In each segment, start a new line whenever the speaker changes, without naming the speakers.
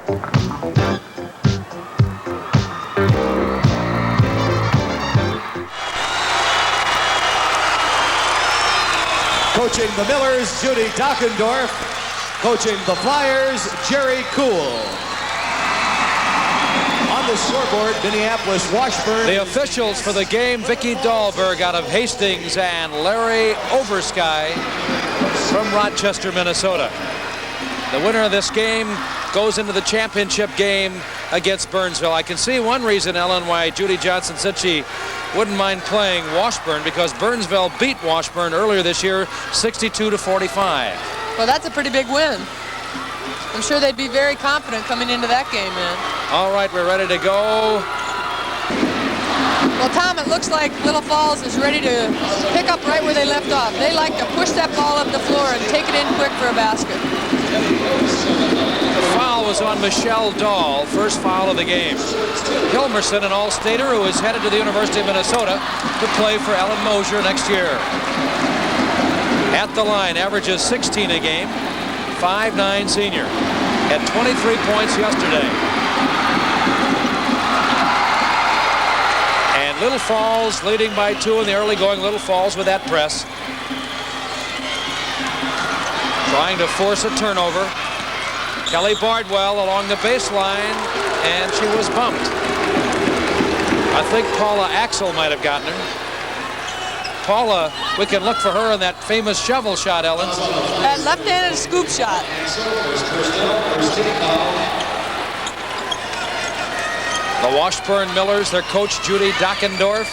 Coaching the Millers, Judy Dockendorf. Coaching the Flyers, Jerry Kuhl. On the scoreboard, Minneapolis Washburn.
The officials for the game, Vicky Dahlberg out of Hastings and Larry Oversky from Rochester, Minnesota. The winner of this game goes into the championship game against Burnsville. I can see one reason, Ellen, why Judy Johnson said she wouldn't mind playing Washburn, because Burnsville beat Washburn earlier this year 62-45.
Well, that's a pretty big win. I'm sure they'd be very confident coming into that game, man.
All right, we're ready to go.
Well, Tom, it looks like Little Falls is ready to pick up right where they left off. They like to push that ball up the floor and take it in quick for a basket.
The foul was on Michelle Dahl, first foul of the game. Hilmerson, an All-Stater who is headed to the University of Minnesota to play for Ellen Mosier next year. At the line, averages 16 a game, 5'9" senior. Had 23 points yesterday. And Little Falls leading by 2 in the early going. Little Falls with that press. Trying to force a turnover. Kelly Bardwell along the baseline, and she was bumped. I think Paula Axel might have gotten her. Paula, we can look for her in that famous shovel shot, Ellen.
That left-handed scoop shot.
The Washburn Millers, their coach Judy Dockendorf.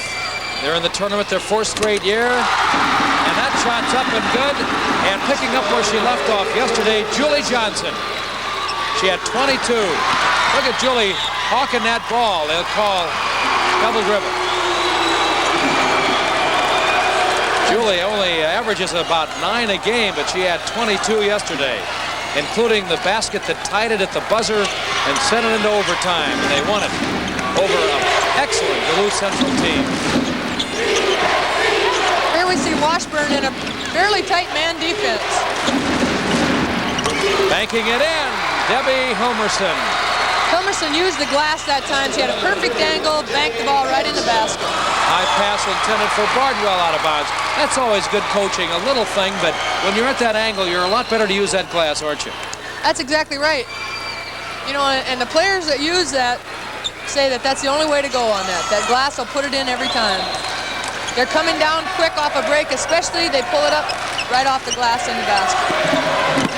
They're in the tournament their 4th straight year. And that shot's up and good. And picking up where she left off yesterday, Julie Johnson. She had 22. Look at Julie hawking that ball. They'll call double dribble. Julie only averages about 9 a game, but she had 22 yesterday, including the basket that tied it at the buzzer and sent it into overtime, and they won it over an excellent Duluth Central team.
Here we see Washburn in a fairly tight man defense.
Banking it in, Debbie Hilmerson.
Hilmerson used the glass that time. She had a perfect angle, banked the ball right in the basket.
High pass intended for Bardwell out of bounds. That's always good coaching, a little thing, but when you're at that angle, you're a lot better to use that glass, aren't you?
That's exactly right. You know, and the players that use that say that that's the only way to go on that. That glass will put it in every time. They're coming down quick off a break, especially they pull it up right off the glass in the basket.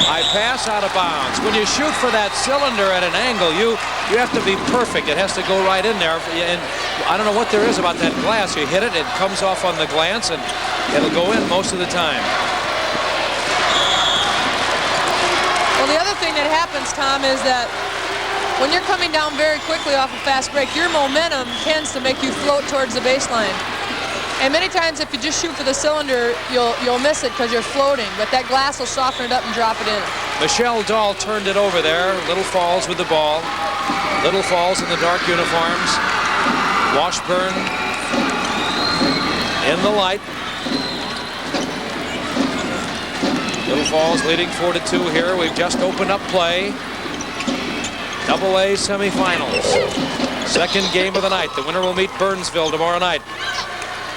High pass out of bounds. When you shoot for that cylinder at an angle, you have to be perfect. It has to go right in there. And I don't know what there is about that glass. You hit it, it comes off on the glance, and it'll go in most of the time.
Well, the other thing that happens, Tom, is that when you're coming down very quickly off a fast break, your momentum tends to make you float towards the baseline. And many times, if you just shoot for the cylinder, you'll miss it because you're floating. But that glass will soften it up and drop it in.
Michelle Dahl turned it over there. Little Falls with the ball. Little Falls in the dark uniforms. Washburn in the light. Little Falls leading 4-2 here. We've just opened up play. AA semifinals. Second game of the night. The winner will meet Burnsville tomorrow night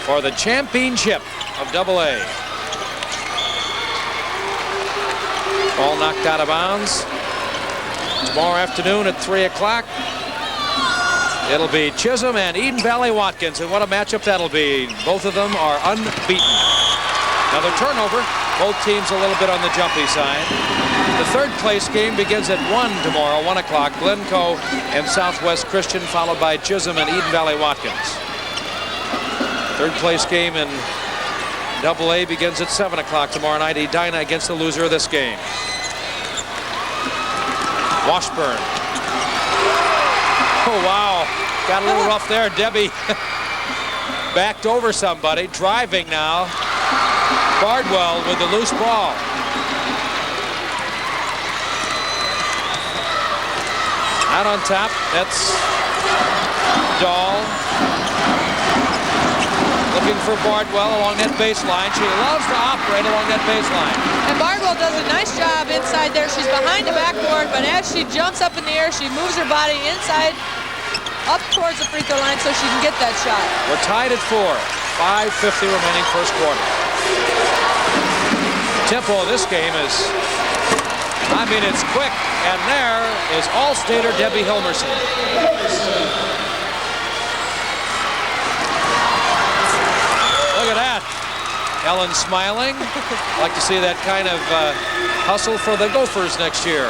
for the championship of AA. Ball knocked out of bounds. Tomorrow afternoon at 3 o'clock, it'll be Chisholm and Eden Valley Watkins, and what a matchup that'll be. Both of them are unbeaten. Another turnover. Both teams a little bit on the jumpy side. The third place game begins at 1 tomorrow, 1 o'clock. Glencoe and Southwest Christian, followed by Chisholm and Eden Valley Watkins. Third place game in AA begins at 7 o'clock tomorrow night. Edina against the loser of this game. Washburn. Oh, wow. Got a little rough there. Debbie backed over somebody. Driving now. Bardwell with the loose ball. Out on top. That's Dahl. Looking for Bardwell along that baseline. She loves to operate along that baseline.
And Bardwell does a nice job job inside there. She's behind the backboard, but as she jumps up in the air, she moves her body inside, up towards the free throw line so she can get that shot.
We're tied at 4. 5:50 remaining first quarter. Tempo of this game is, I mean, it's quick. And there is All-Stater Debbie Hilmerson. Look at that. Ellen smiling. Like to see that kind of hustle for the Gophers next year.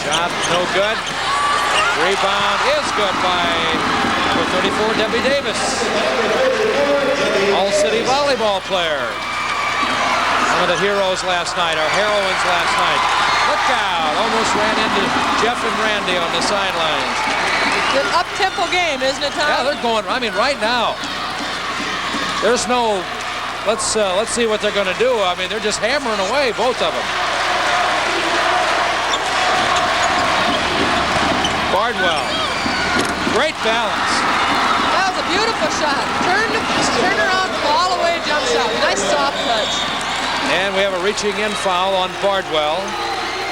Shot no good. Rebound is good by number 34, Debbie Davis. All-City volleyball player. One of the heroes last night, our heroines last night. Look out! Almost ran into Jeff and Randy on the sidelines.
It's an up-tempo game, isn't it, Tom?
Yeah, they're going, I mean, right now. There's no, let's see what they're going to do. I mean, they're just hammering away, both of them. Bardwell. Great balance.
That was a beautiful shot. Turn around, fall away, jump shot. Nice soft touch.
And we have a reaching in foul on Bardwell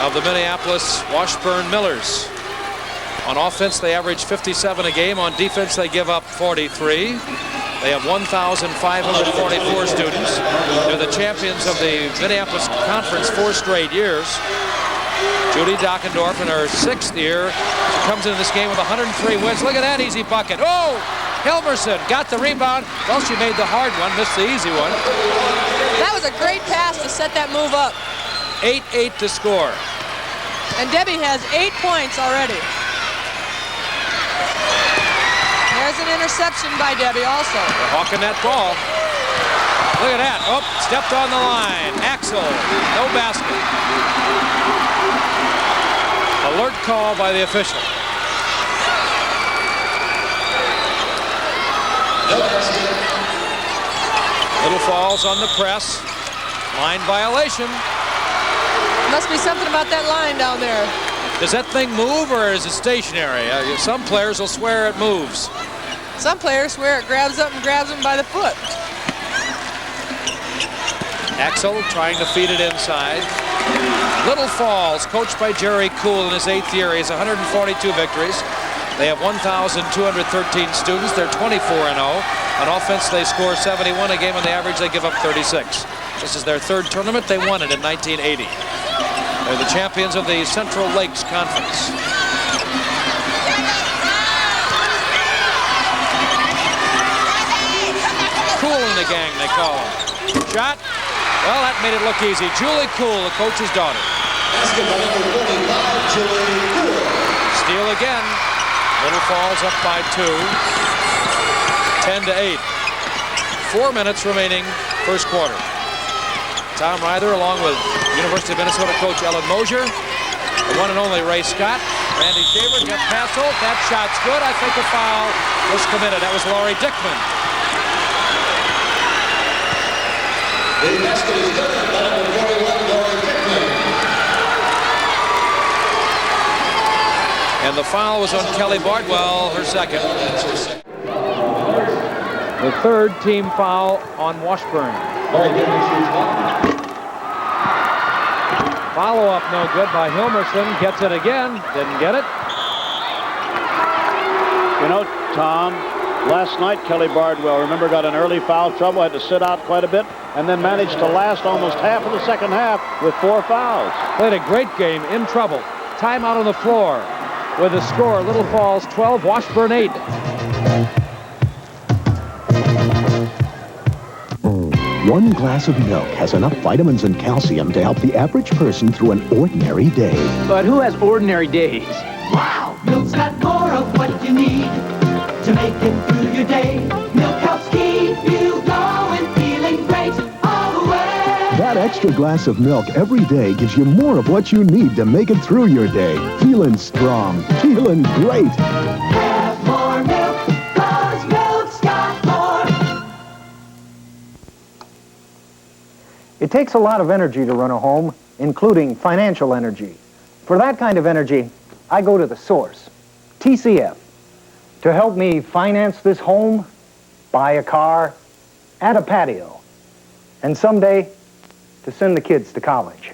of the Minneapolis Washburn Millers. On offense, they average 57 a game. On defense, they give up 43. They have 1,544 students. They're the champions of the Minneapolis Conference 4 straight years. Judy Dockendorf in her 6th year. She comes into this game with 103 wins. Look at that easy bucket. Oh, Hilmerson got the rebound. Well, she made the hard one, missed the easy one.
That was a great pass to set that move up.
8-8 to score.
And Debbie has 8 points already. There's an interception by Debbie also.
They're hawking that ball. Look at that. Oh, stepped on the line. Axel, no basket. Alert call by the official. Little Falls on the press. Line violation.
Must be something about that line down there.
Does that thing move or is it stationary? Some players will swear it moves.
Some players swear it grabs up and grabs them by the foot.
Axel trying to feed it inside. Little Falls, coached by Jerry Kuhl in his 8th year. He has 142 victories. They have 1,213 students. They're 24-0. On offense, they score 71 a game. On the average, they give up 36. This is their 3rd tournament. They won it in 1980. They're the champions of the Central Lakes Conference. Cool in the gang, they call him. Shot. Well, that made it look easy. Julie Kuhl, the coach's daughter. Steal again. Little Falls up by 2. 10-8. 4 minutes remaining first quarter. Tom Ryther along with University of Minnesota coach Ellen Mosier. The one and only Ray Scott. Randy Shaver gets past Holt. That shot's good. I think a foul was committed. That was Laurie Dickman.
The basket is good by number 41, Laurie Dickman.
And the foul was on Kelly Bardwell, her 2nd. The 3rd team foul on Washburn. Follow-up no good by Hilmerson. Gets it again. Didn't get it.
You know, Tom, last night Kelly Bardwell, remember, got an early foul trouble, had to sit out quite a bit, and then managed to last almost half of the second half with 4 fouls.
Played a great game, in trouble. Timeout on the floor. With the score, Little Falls 12, Washburn 8.
One glass of milk has enough vitamins and calcium to help the average person through an ordinary day.
But who has ordinary days?
Wow! Milk's got more of what you need to make it through your day. Milk helps keep you going, feeling great all the way.
That extra glass of milk every day gives you more of what you need to make it through your day. Feeling strong, feeling great.
Have more milk, 'cause milk's got more.
It takes a lot of energy to run a home, including financial energy. For that kind of energy, I go to the source, TCF, to help me finance this home, buy a car, add a patio, and someday to send the kids to college.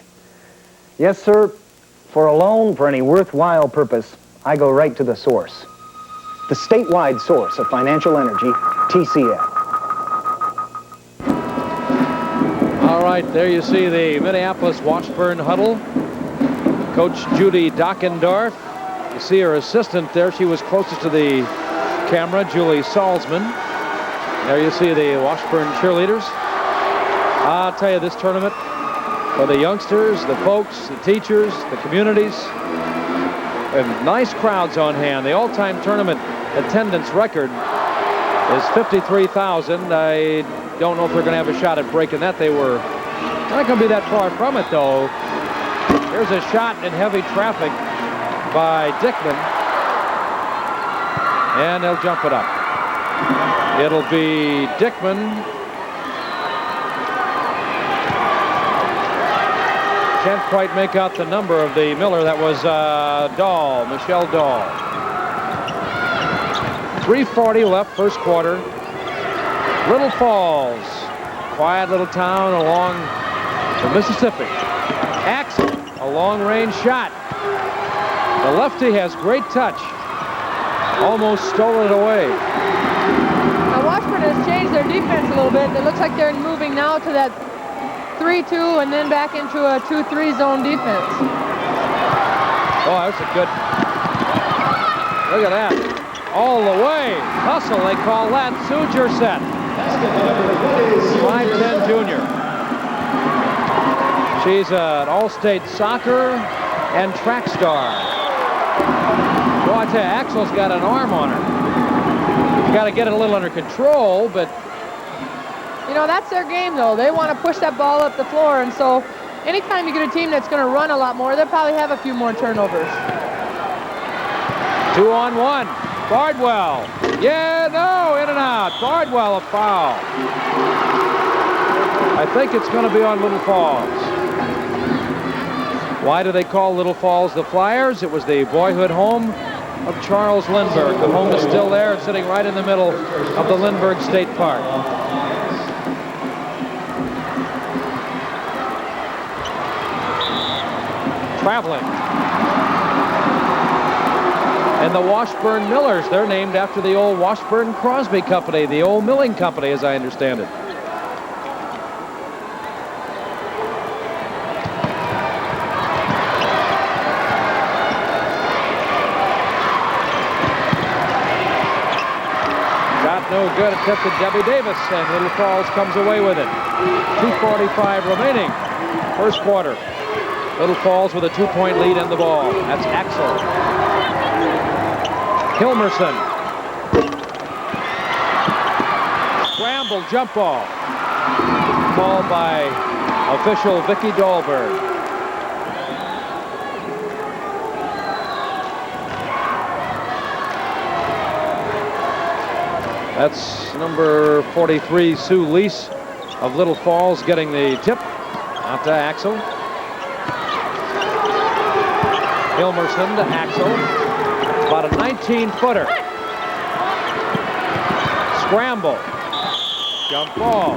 Yes, sir, for a loan for any worthwhile purpose, I go right to the source. The statewide source of financial energy, TCF.
All right, there you see the Minneapolis Washburn huddle. Coach Judy Dockendorf. You see her assistant there. She was closest to the camera, Julie Salzman. There you see the Washburn cheerleaders. I'll tell you, this tournament, for the youngsters, the folks, the teachers, the communities, and nice crowds on hand. The all-time tournament attendance record is 53,000. I don't know if they're going to have a shot at breaking that. They were not going to be that far from it, though. Here's a shot in heavy traffic by Dickman, and they'll jump it up. It'll be Dickman. Can't quite make out the number of the Miller. That was Dahl, Michelle Dahl. 3:40 left, first quarter. Little Falls, quiet little town along the Mississippi. Axel, a long-range shot. The lefty has great touch. Almost stole it away.
Now Washburn has changed their defense a little bit. It looks like they're moving now to that 3-2 and then back into a 2-3 zone defense.
Oh, that's a good. Look at that. All the way. Hustle, they call that. Suger set. 5'10" junior. She's an all-state soccer and track star. Well, I tell you, Axel's got an arm on her. You got to get it a little under control, but
you know, that's their game, though. They want to push that ball up the floor, and so anytime you get a team that's going to run a lot more, they'll probably have a few more turnovers.
2-on-1. Bardwell. Yeah, no, in and out. Bardwell, a foul. I think it's going to be on Little Falls. Why do they call Little Falls the Flyers? It was the boyhood home of Charles Lindbergh. The home is still there, sitting right in the middle of the Lindbergh State Park. Traveling. And the Washburn Millers, they're named after the old Washburn Crosby Company, the old milling company, as I understand it. Shot no good, attempted Debbie Davis, and Little Falls comes away with it. 2:45 remaining, first quarter. Little Falls with a 2-point lead in the ball. That's Axel. Hilmerson. Scramble jump ball. Called by official Vicky Dahlberg. That's number 43, Sue Lease of Little Falls, getting the tip. Out to Axel. Hilmerson to Axel. About a 19-footer. Scramble. Jump ball.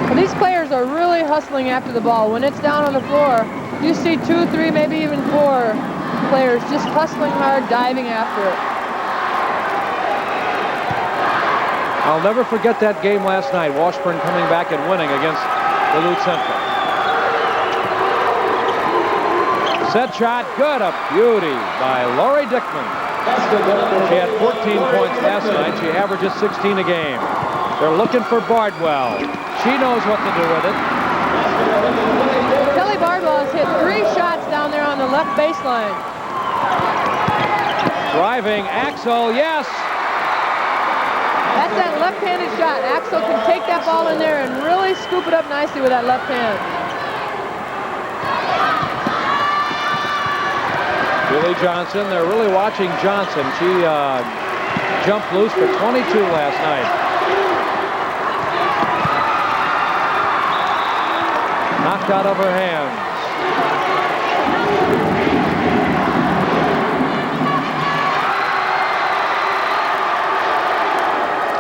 Well, these players are really hustling after the ball. When it's down on the floor, you see 2, 3, maybe even 4 players just hustling hard, diving after it.
I'll never forget that game last night. Washburn coming back and winning against Duluth Central. Set shot, good, a beauty by Lori Dickman. She had 14 points last night. She averages 16 a game. They're looking for Bardwell. She knows what to do with it.
Kelly Bardwell has hit 3 shots down there on the left baseline.
Driving, Axel, yes.
That's that left-handed shot. Axel can take that ball in there and really scoop it up nicely with that left hand.
Julie Johnson, they're really watching Johnson. She jumped loose for 22 last night. Knocked out of her hands.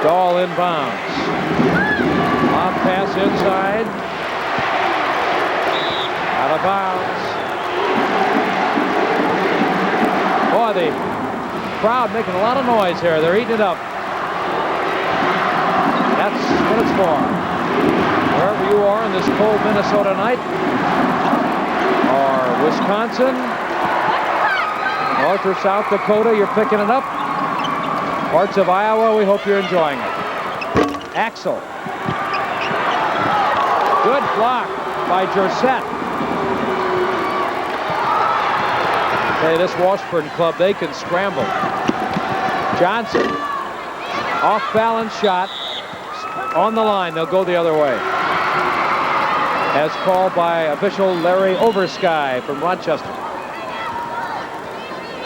Dahl inbounds. Long pass inside. Out of bounds. Boy, the crowd making a lot of noise here. They're eating it up. That's what it's for. Wherever you are in this cold Minnesota night, or Wisconsin, North or South Dakota, you're picking it up. Parts of Iowa, we hope you're enjoying it. Axel. Good block by Jersett. Hey, this Washburn club, they can scramble. Johnson. Off-balance shot. On the line, they'll go the other way. As called by official Larry Oversky from Rochester.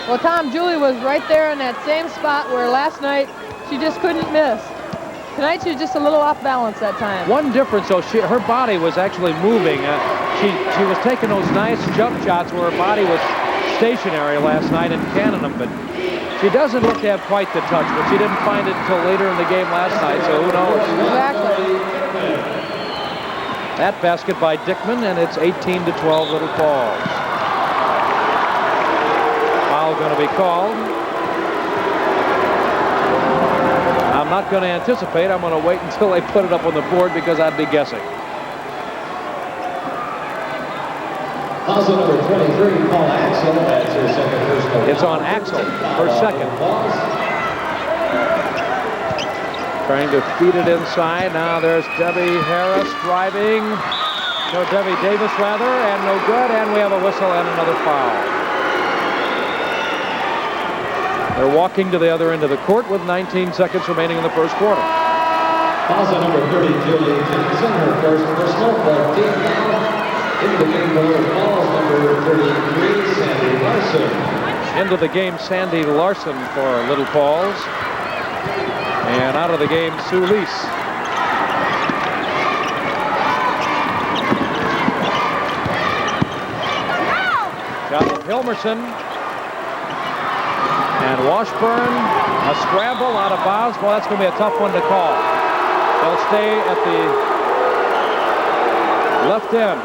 Well, Tom, Julie was right there in that same spot where last night she just couldn't miss. Tonight she was just a little off balance that time.
One difference, though, her body was actually moving. She was taking those nice jump shots where her body was stationary last night and canning them, but she doesn't look to have quite the touch, but she didn't find it until later in the game last night, so who knows?
Exactly.
That basket by Dickman, and it's 18-12 Little Falls. Foul going to be called. I'm not going to anticipate. I'm going to wait until they put it up on the board because I'd be guessing.
Also number 23, Paul Axel. That's her second personal.
It's on Axel for second. Trying to feed it inside. Now there's Debbie Harris driving. No, Debbie Davis rather, and no good. And we have a whistle and another foul. They're walking to the other end of the court with 19 seconds remaining in the first quarter.
Also number 30, Julie Dickinson, her first personal, 14 foul. Into the game for Little Falls, number 33, Sandy Larson.
Into the game, Sandy Larson for Little Falls. And out of the game, Sue Lease. Got Hilmerson. And Washburn, a scramble out of bounds. Well, that's going to be a tough one to call. They'll stay at the left end.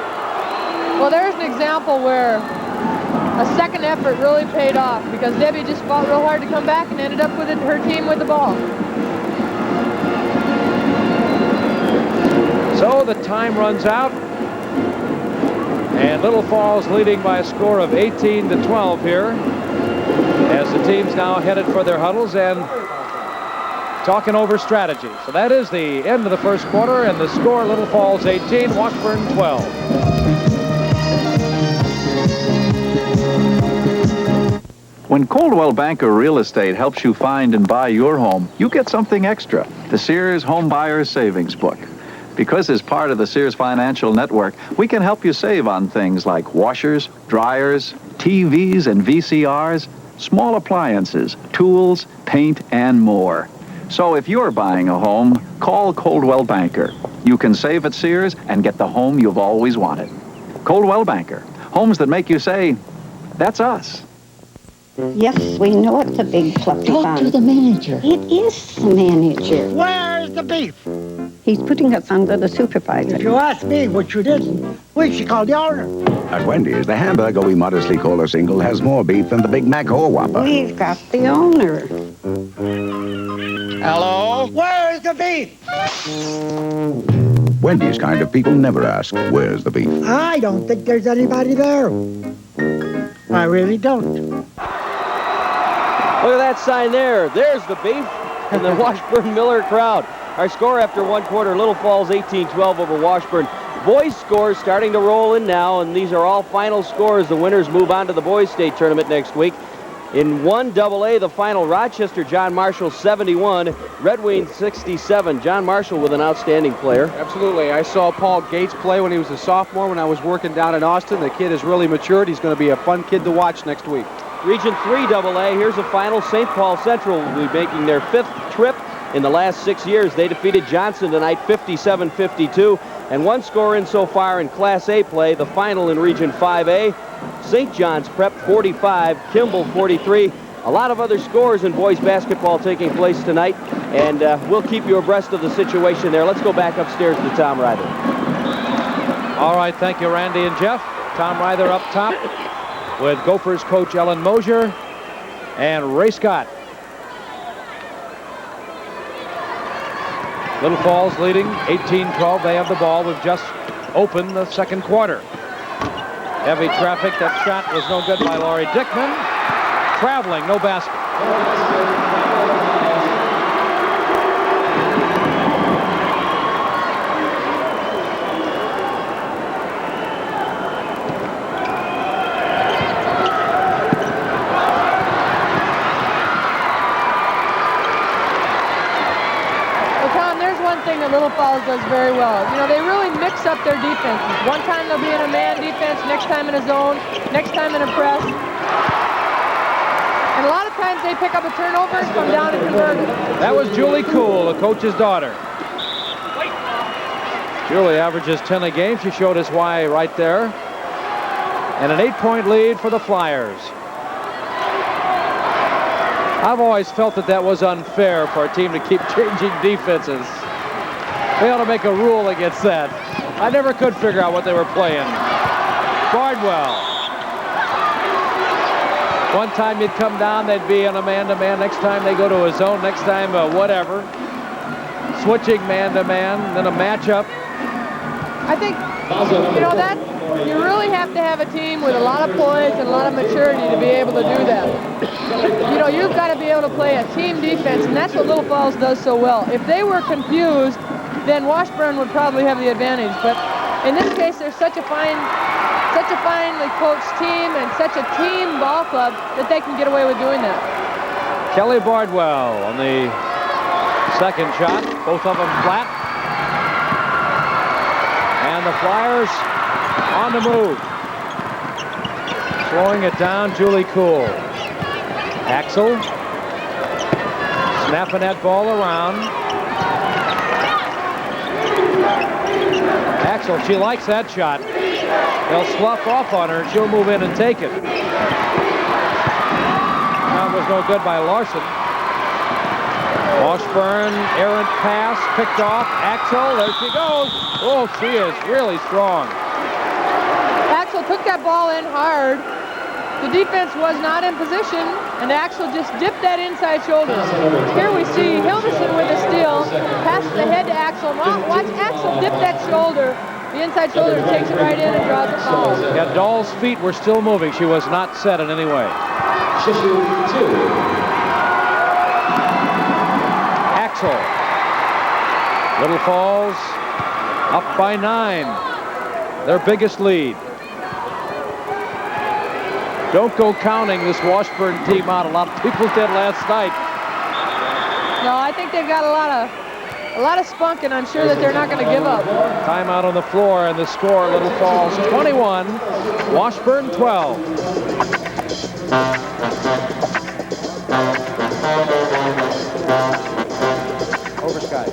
Well, there's an example where a second effort really paid off because Debbie just fought real hard to come back and ended up with her team with the ball.
So the time runs out, and Little Falls leading by a score of 18-12 here as the teams now headed for their huddles and talking over strategy. So that is the end of the first quarter, and the score: Little Falls 18, Washburn 12.
When Coldwell Banker Real Estate helps you find and buy your home, you get something extra, the Sears Home Buyers Savings Book. Because as part of the Sears Financial Network, we can help you save on things like washers, dryers, TVs and VCRs, small appliances, tools, paint, and more. So if you're buying a home, call Coldwell Banker. You can save at Sears and get the home you've always wanted. Coldwell Banker, homes that make you say, that's us.
Yes, we know it's a big fluffy
Talk
bun.
to the manager.
It is the manager.
Where's the beef?
He's putting us under the supervisor.
If you ask me, which you didn't, we should call the owner.
At Wendy's, the hamburger we modestly call a single has more beef than the Big Mac or Whopper.
We've got the owner.
Hello? Where's the beef?
Wendy's kind of people never ask, where's the beef?
I don't think there's anybody there. I really don't.
Look at that sign there. There's the beef and the Washburn Miller crowd. Our score after one quarter, Little Falls 18-12 over Washburn. Boys scores starting to roll in now, and these are all final scores. The winners move on to the boys state tournament next week. In 1AA, the final, Rochester, John Marshall 71, Red Wings 67. John Marshall with an outstanding player.
Absolutely. I saw Paul Gates play when he was a sophomore when I was working down in Austin. The kid has really matured. He's going to be a fun kid to watch next week.
Region 3 AA, here's a final. St. Paul Central will be making their 5th trip in the last 6 years. They defeated Johnson tonight 57-52. And one score in so far in Class A play, the final in Region 5A. St. John's Prep 45, Kimball 43. A lot of other scores in boys basketball taking place tonight, and we'll keep you abreast of the situation there. Let's go back upstairs to Tom Ryther.
All right, thank you, Randy and Jeff. Tom Ryther up top with Gophers coach Ellen Mosier and Ray Scott. Little Falls leading 18-12. They have the ball. We've just opened the second quarter. Heavy traffic. That shot was no good by Laurie Dickman. Traveling, no basket.
Thing that Little Falls does very well. You know, they really mix up their defenses. One time they'll be in a man defense, next time in a zone, next time in a press. And a lot of times they pick up a turnover and come down and convert it.
That was Julie Cool, the coach's daughter. Julie averages 10 a game. She showed us why right there. And an 8-point lead for the Flyers. I've always felt that that was unfair for a team to keep changing defenses. They ought to make a rule against that. I never could figure out what they were playing. Bardwell. One time you'd come down, they'd be in a man-to-man. Next time they go to a zone. Next time whatever. Switching man-to-man, then a matchup.
I think, you know, that you really have to have a team with a lot of poise and a lot of maturity to be able to do that. You know, you've got to be able to play a team defense, and that's what Little Falls does so well. If they were confused, then Washburn would probably have the advantage. But in this case, there's such a finely coached team and such a team ball club that they can get away with doing that.
Kelly Bardwell on the second shot. Both of them flat. And the Flyers on the move. Slowing it down, Julie Cool. Axel snapping that ball around. Axel, she likes that shot. They'll slough off on her and she'll move in and take it. That was no good by Larson. Washburn, errant pass, picked off. Axel, there she goes. Oh, she is really strong.
Axel took that ball in hard. The defense was not in position, and Axel just dipped that inside shoulder. Here we see Hilderson with the steal, passes the head to Axel. Watch Axel dip that shoulder. The inside shoulder takes it right in and draws a foul.
Yeah, Dahl's feet were still moving. She was not set in any way. Axel. Little Falls up by 9. Their biggest lead. Don't go counting this Washburn team out. A lot of people did last night.
No, I think they've got a lot of spunk, and I'm sure that they're not going to give up.
Timeout on the floor, and the score, Little Falls 21, Washburn 12. Over Sky.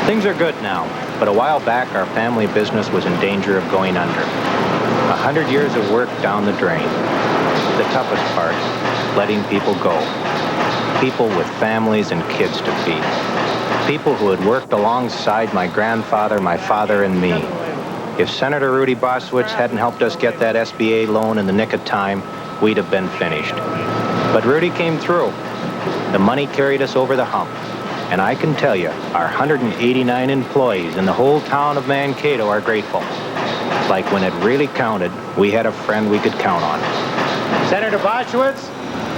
Things are good now, but a while back our family business was in danger of going under. 100 years of work down the drain. The toughest part, letting people go. People with families and kids to feed. People who had worked alongside my grandfather, my father, and me. If Senator Rudy Boswitz hadn't helped us get that SBA loan in the nick of time, we'd have been finished. But Rudy came through. The money carried us over the hump. And I can tell you, our 189 employees in the whole town of Mankato are grateful. Like when it really counted, we had a friend we could count on.
Senator Boschwitz,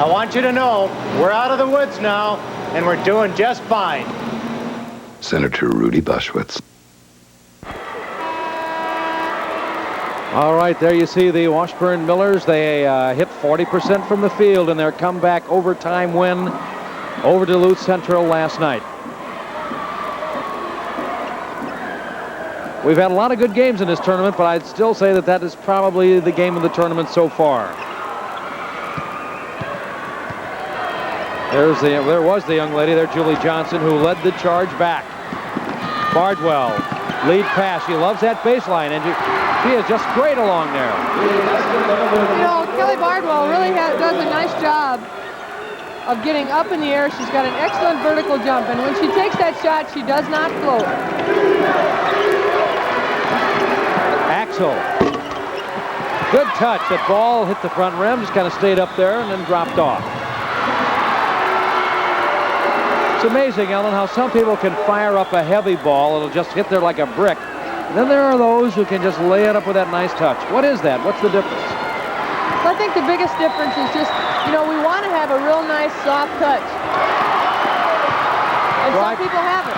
I want you to know we're out of the woods now, and we're doing just fine.
Senator Rudy Boschwitz.
All right, there you see the Washburn Millers. They hit 40% from the field in their comeback overtime win over Duluth Central last night. We've had a lot of good games in this tournament, but I'd still say that that is probably the game of the tournament so far. There was the young lady there, Julie Johnson, who led the charge back. Bardwell, lead pass. She loves that baseline, and she is just great along there.
You know, Kelly Bardwell really does a nice job of getting up in the air. She's got an excellent vertical jump, and when she takes that shot, she does not float.
Axel. Good touch. That ball hit the front rim, just kind of stayed up there and then dropped off. It's amazing, Ellen, how some people can fire up a heavy ball. It'll just hit there like a brick. And then there are those who can just lay it up with that nice touch. What is that? What's the difference?
Well, I think the biggest difference is just, you know, we want to have a real nice soft touch. And some people have it.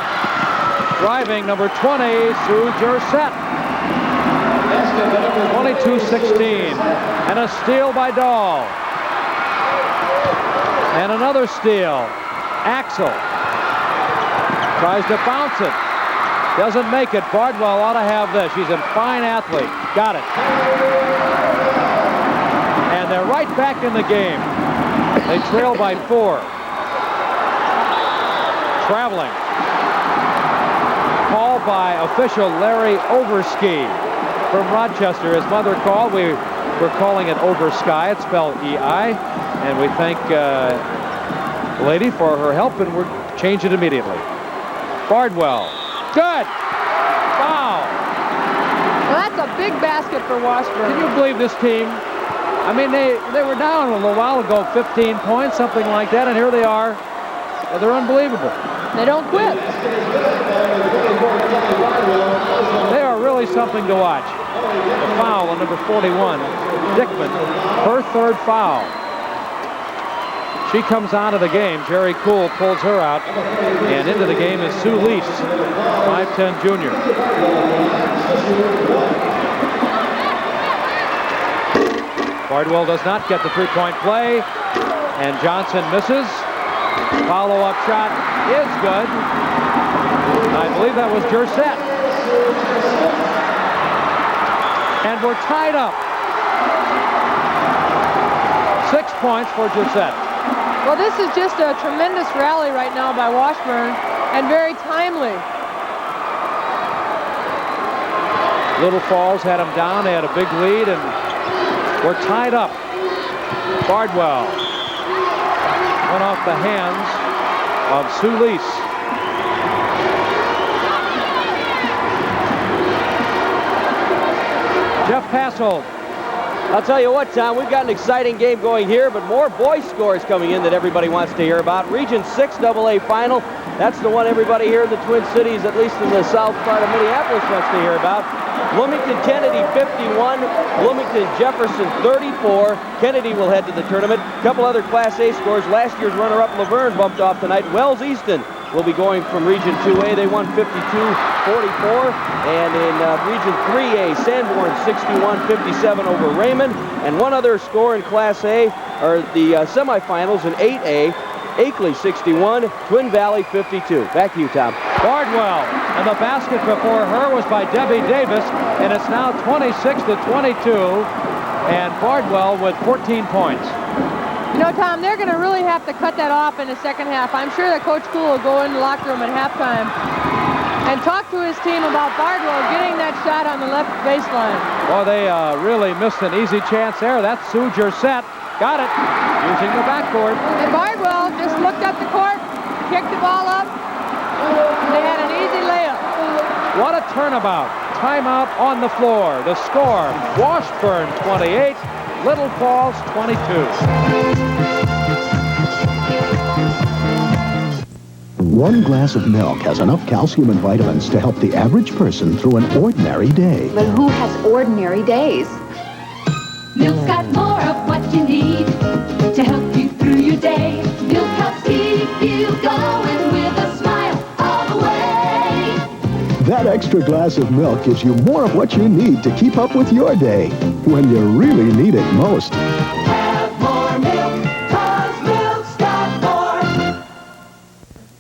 Driving, number 20, Sue Jersett. 22-16. And a steal by Dahl. And another steal. Axel tries to bounce it. Doesn't make it. Bardwell ought to have this. She's a fine athlete. Got it. And they're right back in the game. They trail by 4. Traveling. Call by official Larry Overski from Rochester. His mother called. We're calling it Oversky. It's spelled E-I. And we thank the lady for her help, and we'll change it immediately. Bardwell. Good. Foul.
Well, that's a big basket for Washburn.
Can you believe this team? I mean, they were down a little while ago, 15 points, something like that, and here they are. They're unbelievable.
They don't quit.
They are really something to watch. The foul on number 41, Dickman, her 3rd foul. She comes out of the game. Jerry Cool pulls her out. And into the game is Sue Lease, 5'10" junior. Bardwell does not get the three-point play. And Johnson misses. Follow-up shot is good. I believe that was Jersett. And we're tied up. 6 points for Jersett.
Well, this is just a tremendous rally right now by Washburn, and very timely.
Little Falls had them down. They had a big lead, and we're tied up. Bardwell went off the hands of Sue Lease. Jeff Passold.
I'll tell you what, Tom, we've got an exciting game going here, but more boys scores coming in that everybody wants to hear about. Region 6 AA final. That's the one everybody here in the Twin Cities, at least in the south part of Minneapolis, wants to hear about. Bloomington Kennedy 51, Bloomington Jefferson 34. Kennedy will head to the tournament. A couple other Class A scores. Last year's runner-up Laverne bumped off tonight. Wells Easton will be going from Region 2A. They won 52-44. And in Region 3A, Sanborn 61-57 over Raymond. And one other score in Class A are the semifinals in 8A. Akeley 61, Twin Valley 52. Back to you, Tom.
Bardwell, and the basket before her was by Debbie Davis, and it's now 26-22, and Bardwell with 14 points.
You know, Tom, they're going to really have to cut that off in the second half. I'm sure that Coach Cool will go in the locker room at halftime and talk to his team about Bardwell getting that shot on the left baseline.
Well, they really missed an easy chance there. That's Sue Jersett. Got it, using the backboard.
And Bardwell just looked up the court, kicked the ball up. They had an easy layup.
What a turnabout. Timeout on the floor. The score, Washburn 28, Little Falls 22.
One glass of milk has enough calcium and vitamins to help the average person through an ordinary day.
But who has ordinary days?
Milk's got more of what you need to help you through your day. Milk helps keep you going with a smile all the way.
That extra glass of milk gives you more of what you need to keep up with your day when you really need it most.
Have more milk, 'cause milk's got more.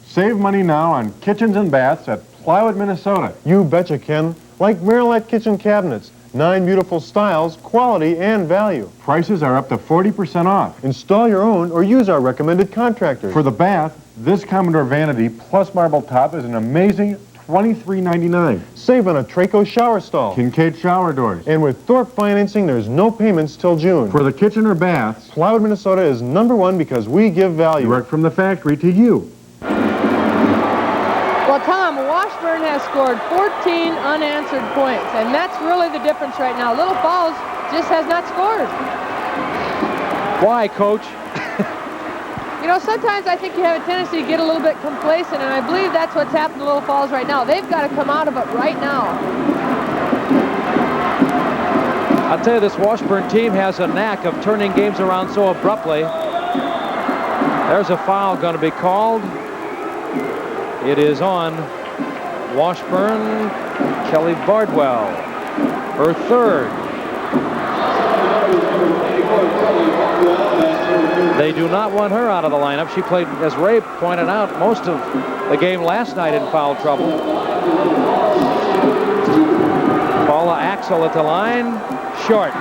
Save money now on kitchens and baths at Plywood, Minnesota.
You betcha, Ken. Like Marilite kitchen cabinets.
9 beautiful styles, quality, and value. Prices are up to 40% off. Install your own or use our recommended contractors. For the bath, this Commodore Vanity plus marble top is an amazing $23.99. Save on a Traco shower stall, Kincaid shower doors, and with Thorpe financing, there's no payments till June. For the kitchen or baths, Plywood, Minnesota is #1 because we give value. Direct from the factory to you.
Well, Tom, Washburn has scored 14 unanswered points, and that's really the difference right now. Little Falls just has not scored.
Why, Coach?
You know, sometimes I think you have a tendency to get a little bit complacent, and I believe that's what's happened to Little Falls right now. They've got to come out of it right now.
I'll tell you, this Washburn team has a knack of turning games around so abruptly. There's a foul going to be called. It is on Washburn, Kelly Bardwell, her third. They do not want her out of the lineup. She played, as Ray pointed out, most of the game last night in foul trouble. Paula Axel at the line, short.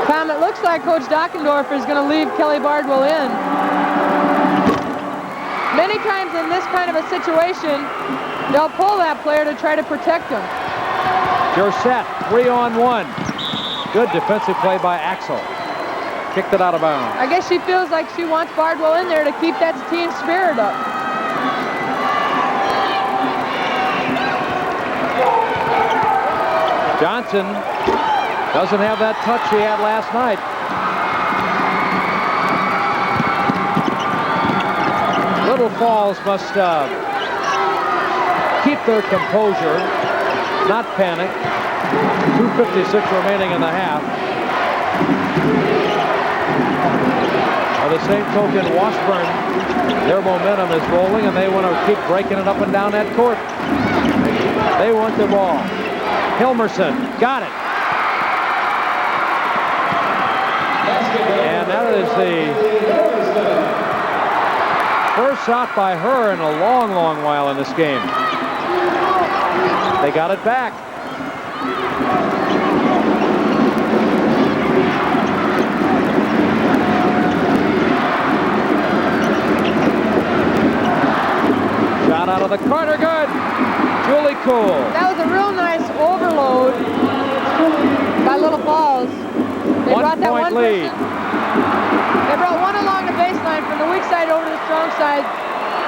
Tom, it looks like Coach Dockendorfer is going to leave Kelly Bardwell in. Many times in this kind of a situation, they'll pull that player to try to protect him.
Jersett, 3-on-1. Good defensive play by Axel. Kicked it out of bounds.
I guess she feels like she wants Bardwell in there to keep that team spirit up.
Johnson doesn't have that touch he had last night. Little Falls must keep their composure, not panic. 2:56 remaining in the half. By the same token, Washburn, their momentum is rolling, and they want to keep breaking it up and down that court. They want the ball. Hilmerson got it. And that is the first shot by her in a long, long while in this game. They got it back. Shot out of the corner, good. Julie Cool.
That was a real nice overload by Little Falls. They brought that one
lead.
They brought one along the baseline from the weak side over to the strong side.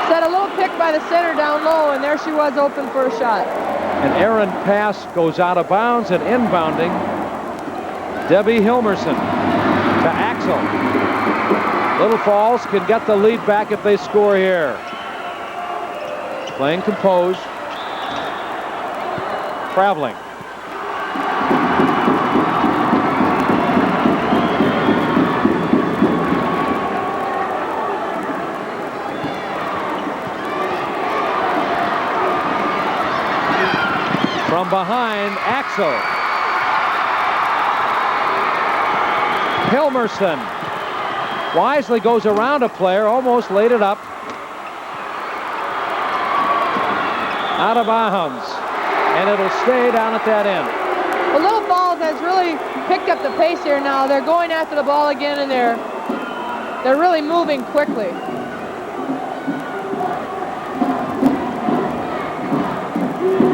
Set a little pick by the center down low, and there she was open for a shot.
An errant pass goes out of bounds, and inbounding Debbie Hilmerson to Axel. Little Falls can get the lead back if they score here. Playing composed. Traveling. From behind, Axel. Hilmerson wisely goes around a player, almost laid it up. Out of bounds, and it'll stay down at that end.
Well, Little Falls has really picked up the pace here now. They're going after the ball again, and they're really moving quickly.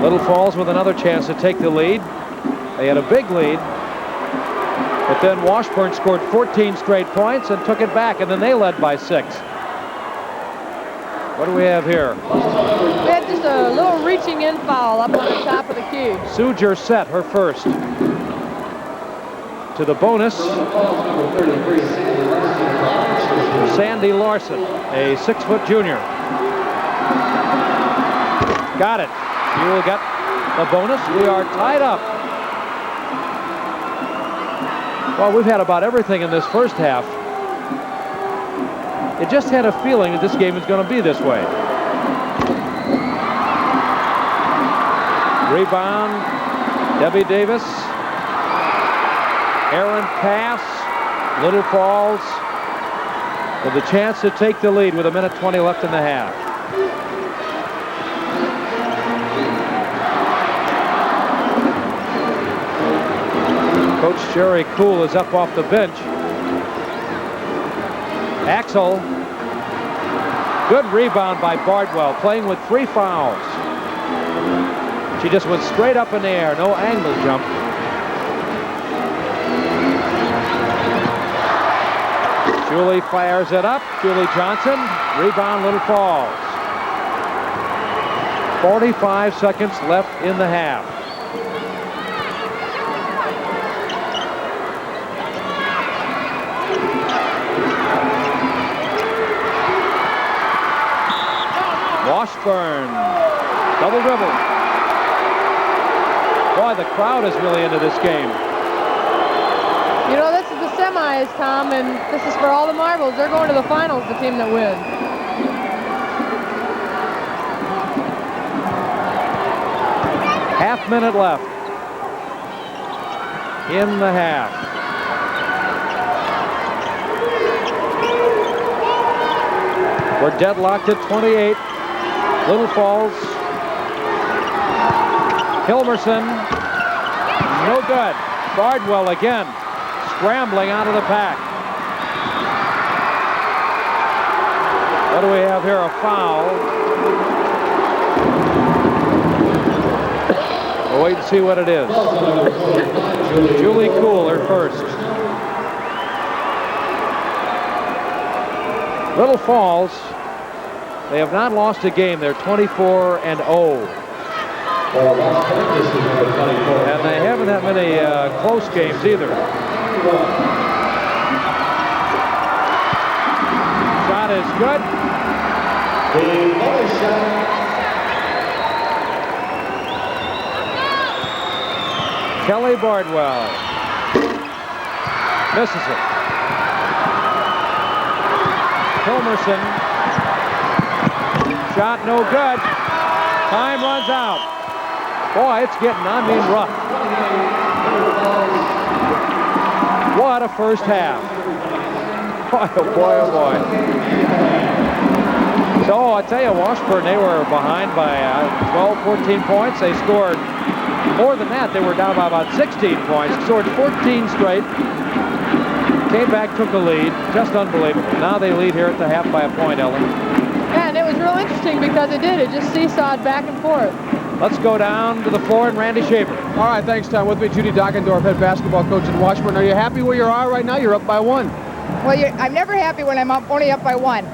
Little Falls with another chance to take the lead. They had a big lead, but then Washburn scored 14 straight points and took it back, and then they led by 6. What do we have here?
We had just a little reaching in foul up on the top of the key.
Sue Jersett, her first. To the bonus, Sandy Larson, a 6-foot junior. Got it. You will get the bonus. We are tied up. Well, we've had about everything in this first half. It just had a feeling that this game is going to be this way. Rebound, Debbie Davis. Errant pass. Little Falls with a chance to take the lead with 1:20 left in the half. Coach Jerry Cool is up off the bench. Axel. Good rebound by Bardwell, playing with 3 fouls. She just went straight up in the air, no angle jump. Julie fires it up. Julie Johnson, rebound, Little Falls. 45 seconds left in the half. Washburn, double dribble. Boy, the crowd is really into this game.
You know, this is the semis, Tom, and this is for all the marbles. They're going to the finals, the team that wins.
Half minute left in the half. We're deadlocked at 28. Little Falls. Hilmerson. No good. Bardwell again. Scrambling out of the pack. What do we have here? A foul. We'll wait and see what it is. Julie Cool, her first. Little Falls, they have not lost a game. They're 24-0. And they haven't that many close games either. Shot is good. Kelly Bardwell misses it. Hilmerson. Shot no good. Time runs out. Boy, it's getting, rough. What a first half. Boy, oh boy, oh boy. So, I tell you, Washburn, they were behind by 12, 14 points. They scored more than that. They were down by about 16 points. Scored 14 straight. Came back, took a lead. Just unbelievable. Now they lead here at the half by a point, Ellen.
Yeah, and it was real interesting because it did. It just seesawed back and forth.
Let's go down to the floor and Randy Shaver.
All right, thanks, Tom. With me, Judy Dockendorf, head basketball coach in Washburn. Are you happy where you are right now? You're up by 1.
Well, I'm never happy when I'm only up by 1.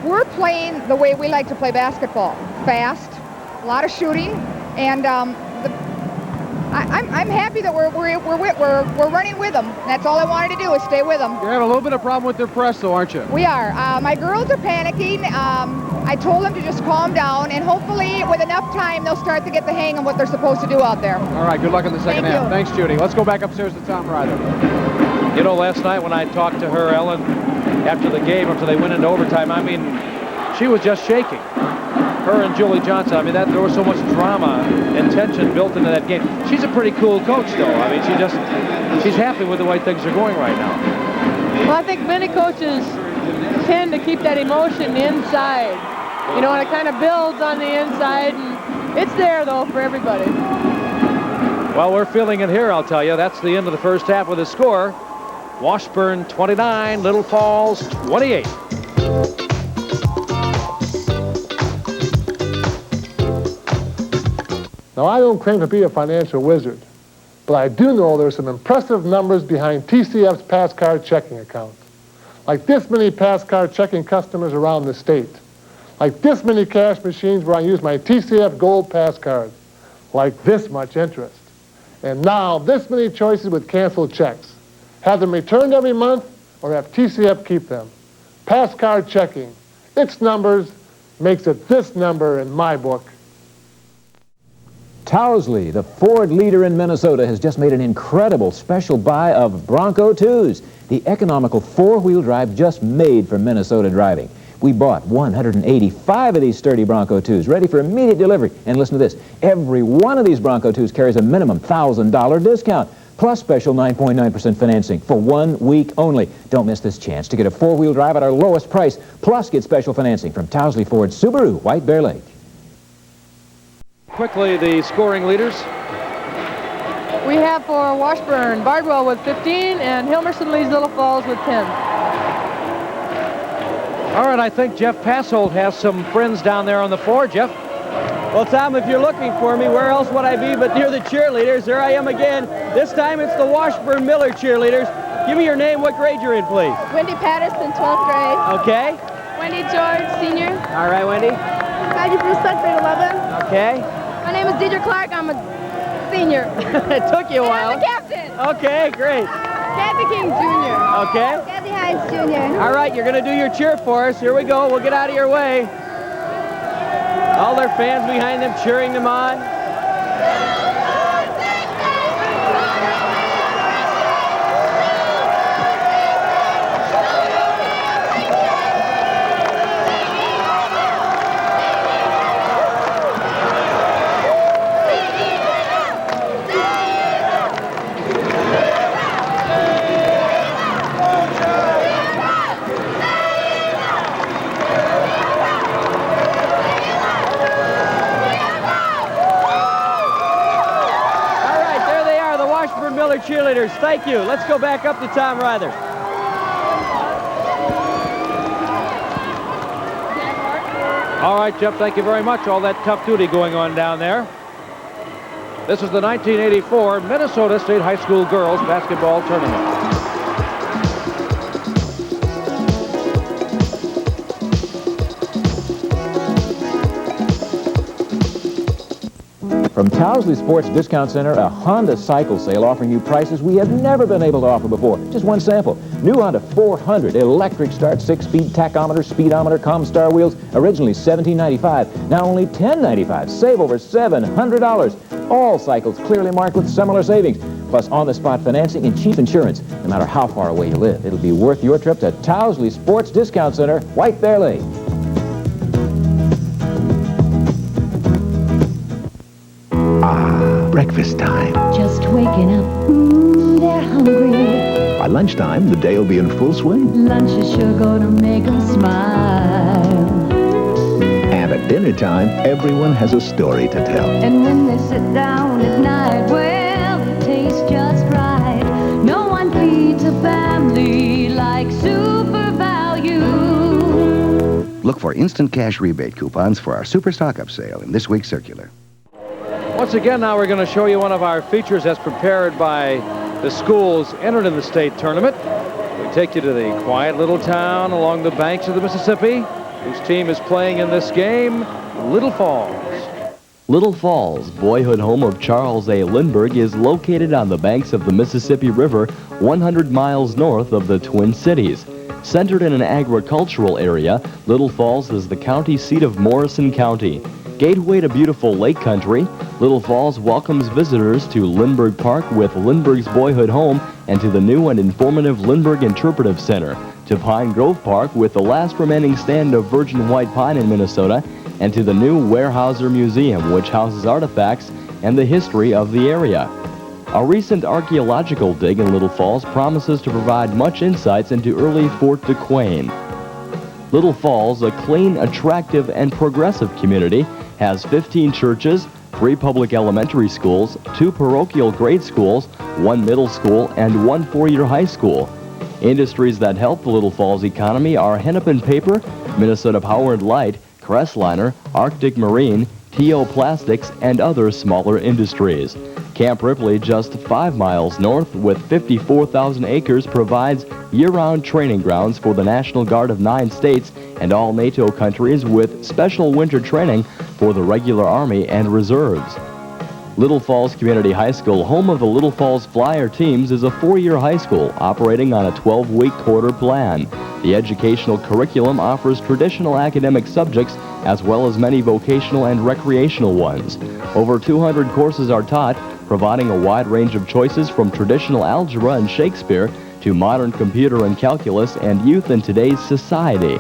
We're playing the way we like to play basketball. Fast, a lot of shooting, and I'm happy that we're running with them. That's all I wanted to do is stay with them.
You're having a little bit of problem with their press, though, aren't you?
We are. My girls are panicking. I told them to just calm down, and hopefully, with enough time, they'll start to get the hang of what they're supposed to do out there.
All right, good luck in the second half. Thanks, Judy. Let's go back upstairs to Tom Ryder.
You know, last night when I talked to her, Ellen, after the game, after they went into overtime, I mean, she was just shaking. Her and Julie Johnson, I mean, there was so much drama and tension built into that game. She's a pretty cool coach, though. I mean, she's happy with the way things are going right now.
Well, I think many coaches tend to keep that emotion inside. You know, and it kind of builds on the inside, and it's there, though, for everybody.
Well, we're feeling it here, I'll tell you. That's the end of the first half with a score. Washburn 29, Little Falls 28.
Now, I don't claim to be a financial wizard, but I do know there's some impressive numbers behind TCF's pass card checking account. Like this many pass card checking customers around the state. Like this many cash machines where I use my TCF Gold pass card. Like this much interest. And now this many choices with canceled checks. Have them returned every month or have TCF keep them. Pass card checking. Its numbers makes it this number in my book.
Towsley, the Ford leader in Minnesota, has just made an incredible special buy of Bronco 2s, the economical four-wheel drive just made for Minnesota driving. We bought 185 of these sturdy Bronco 2s, ready for immediate delivery. And listen to this, every one of these Bronco 2s carries a minimum $1,000 discount, plus special 9.9% financing for 1 week only. Don't miss this chance to get a four-wheel drive at our lowest price, plus get special financing from Towsley Ford Subaru, White Bear Lake.
Quickly, the scoring leaders.
We have for Washburn, Bardwell with 15, and Hilmerson leads Little Falls with 10.
All right, I think Jeff Passold has some friends down there on the floor. Jeff?
Well, Tom, if you're looking for me, where else would I be but near the cheerleaders? There I am again. This time it's the Washburn Miller cheerleaders. Give me your name, what grade you're in, please.
Wendy Patterson, 12th grade.
Okay.
Wendy George, senior.
All right, Wendy.
Maggie Bruce, grade 11.
Okay.
My name is Deidre Clark. I'm a senior.
It took you a while.
I'm the captain.
Okay, great.
Kathy King, junior.
Okay.
Kathy Hines, junior.
All right, you're going to do your cheer for us. Here we go. We'll get out of your way. All their fans behind them cheering them on. Cheerleaders, thank you. Let's go back up to Tom Rather.
All right, Jeff, thank you very much. All that tough duty going on down there. This is the 1984 Minnesota State High School Girls Basketball Tournament.
From Towsley Sports Discount Center, a Honda cycle sale offering you prices we have never been able to offer before. Just one sample. New Honda 400 electric start, 6-speed tachometer, speedometer, Comstar wheels, originally $17.95, now only $10.95. Save over $700. All cycles clearly marked with similar savings, plus on-the-spot financing and cheap insurance, no matter how far away you live. It'll be worth your trip to Towsley Sports Discount Center, White Bear Lane.
Breakfast time.
Just waking up, they're hungry.
By lunchtime, the day will be in full swing.
Lunch is sure gonna make them smile.
And at dinner time, everyone has a story to tell.
And when they sit down at night, well, it tastes just right. No one feeds a family like Super Value.
Look for instant cash rebate coupons for our Super Stock-Up sale in this week's circular.
Once again, now we're going to show you one of our features as prepared by the schools entered in the state tournament. We take you to the quiet little town along the banks of the Mississippi, whose team is playing in this game, Little Falls.
Little Falls, boyhood home of Charles A. Lindbergh, is located on the banks of the Mississippi River, 100 miles north of the Twin Cities. Centered in an agricultural area, Little Falls is the county seat of Morrison County. Gateway to beautiful lake country, Little Falls welcomes visitors to Lindbergh Park with Lindbergh's boyhood home and to the new and informative Lindbergh Interpretive Center, to Pine Grove Park with the last remaining stand of virgin white pine in Minnesota, and to the new Weyerhaeuser Museum, which houses artifacts and the history of the area. A recent archaeological dig in Little Falls promises to provide much insights into early Fort Duquesne. Little Falls, a clean, attractive, and progressive community, has 15 churches, 3 public elementary schools, 2 parochial grade schools, 1 middle school, and 1 four-year high school. Industries that help the Little Falls economy are Hennepin Paper, Minnesota Power and Light, Crestliner, Arctic Marine, T.O. Plastics, and other smaller industries. Camp Ripley, just 5 miles north with 54,000 acres, provides year-round training grounds for the National Guard of 9 states and all NATO countries, with special winter training for the regular Army and reserves. Little Falls Community High School, home of the Little Falls Flyer teams, is a 4-year high school operating on a 12-week quarter plan. The educational curriculum offers traditional academic subjects as well as many vocational and recreational ones. Over 200 courses are taught, providing a wide range of choices from traditional algebra and Shakespeare to modern computer and calculus and youth in today's society.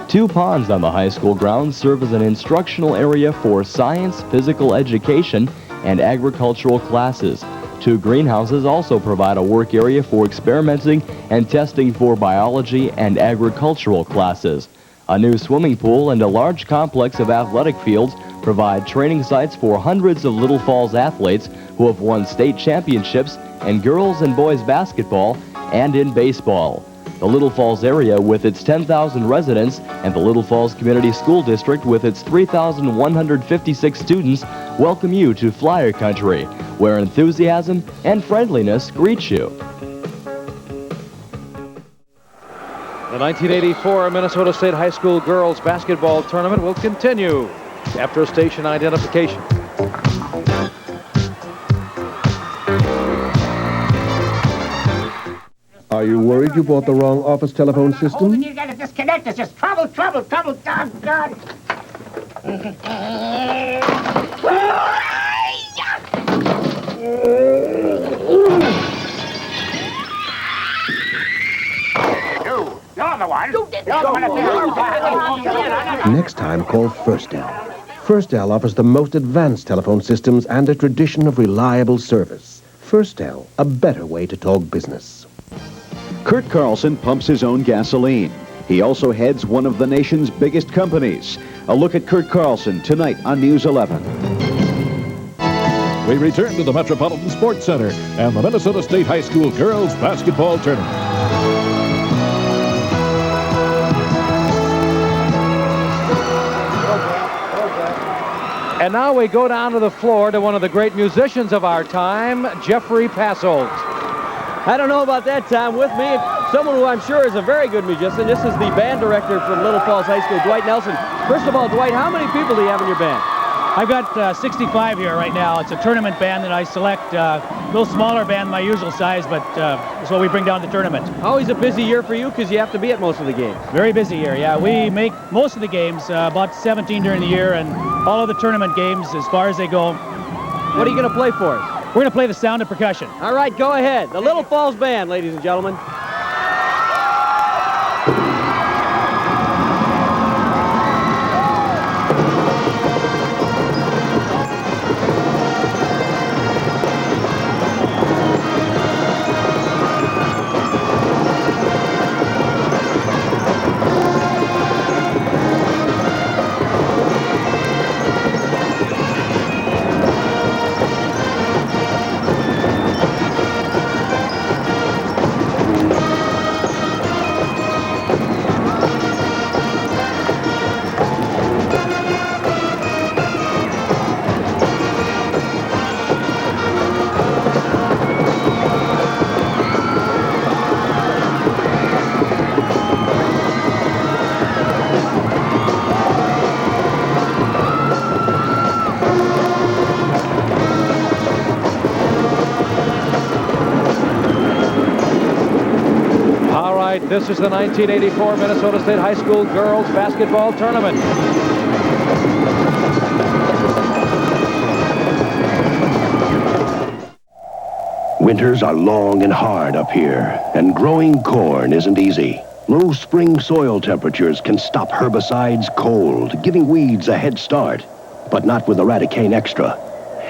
2 ponds on the high school grounds serve as an instructional area for science, physical education, and agricultural classes. 2 greenhouses also provide a work area for experimenting and testing for biology and agricultural classes. A new swimming pool and a large complex of athletic fields provide training sites for hundreds of Little Falls athletes who have won state championships in girls and boys basketball and in baseball. The Little Falls area with its 10,000 residents and the Little Falls Community School District with its 3,156 students welcome you to Flyer Country, where enthusiasm and friendliness greet you.
The 1984 Minnesota State High School Girls Basketball Tournament will continue after station identification.
Are you worried you bought the wrong office telephone system?
You gotta disconnect. It's just trouble. God. You're the one.
Next time, call Firstel. Firstel offers the most advanced telephone systems and a tradition of reliable service. Firstel, a better way to talk business.
Kurt Carlson pumps his own gasoline. He also heads one of the nation's biggest companies. A look at Kurt Carlson tonight on News 11.
We return to the Metropolitan Sports Center and the Minnesota State High School Girls Basketball Tournament.
And now we go down to the floor to one of the great musicians of our time, Jeffrey Passolt.
I don't know about that, Tom. With me, someone who I'm sure is a very good musician. This is the band director from Little Falls High School, Dwight Nelson. First of all, Dwight, how many people do you have in your band?
I've got 65 here right now. It's a tournament band that I select. A little smaller band than my usual size, but it's what we bring down to the tournament.
Always a busy year for you because you have to be at most of the games.
Very busy year, yeah. We make most of the games, about 17 during the year, and all of the tournament games as far as they go.
What are you going to play for us?
We're going to play the sound of percussion.
All right, go ahead. The Little Falls Band, ladies and gentlemen.
This is the 1984 Minnesota State High School Girls Basketball Tournament.
Winters are long and hard up here, and growing corn isn't easy. Low spring soil temperatures can stop herbicides cold, giving weeds a head start, but not with Eradicane Extra.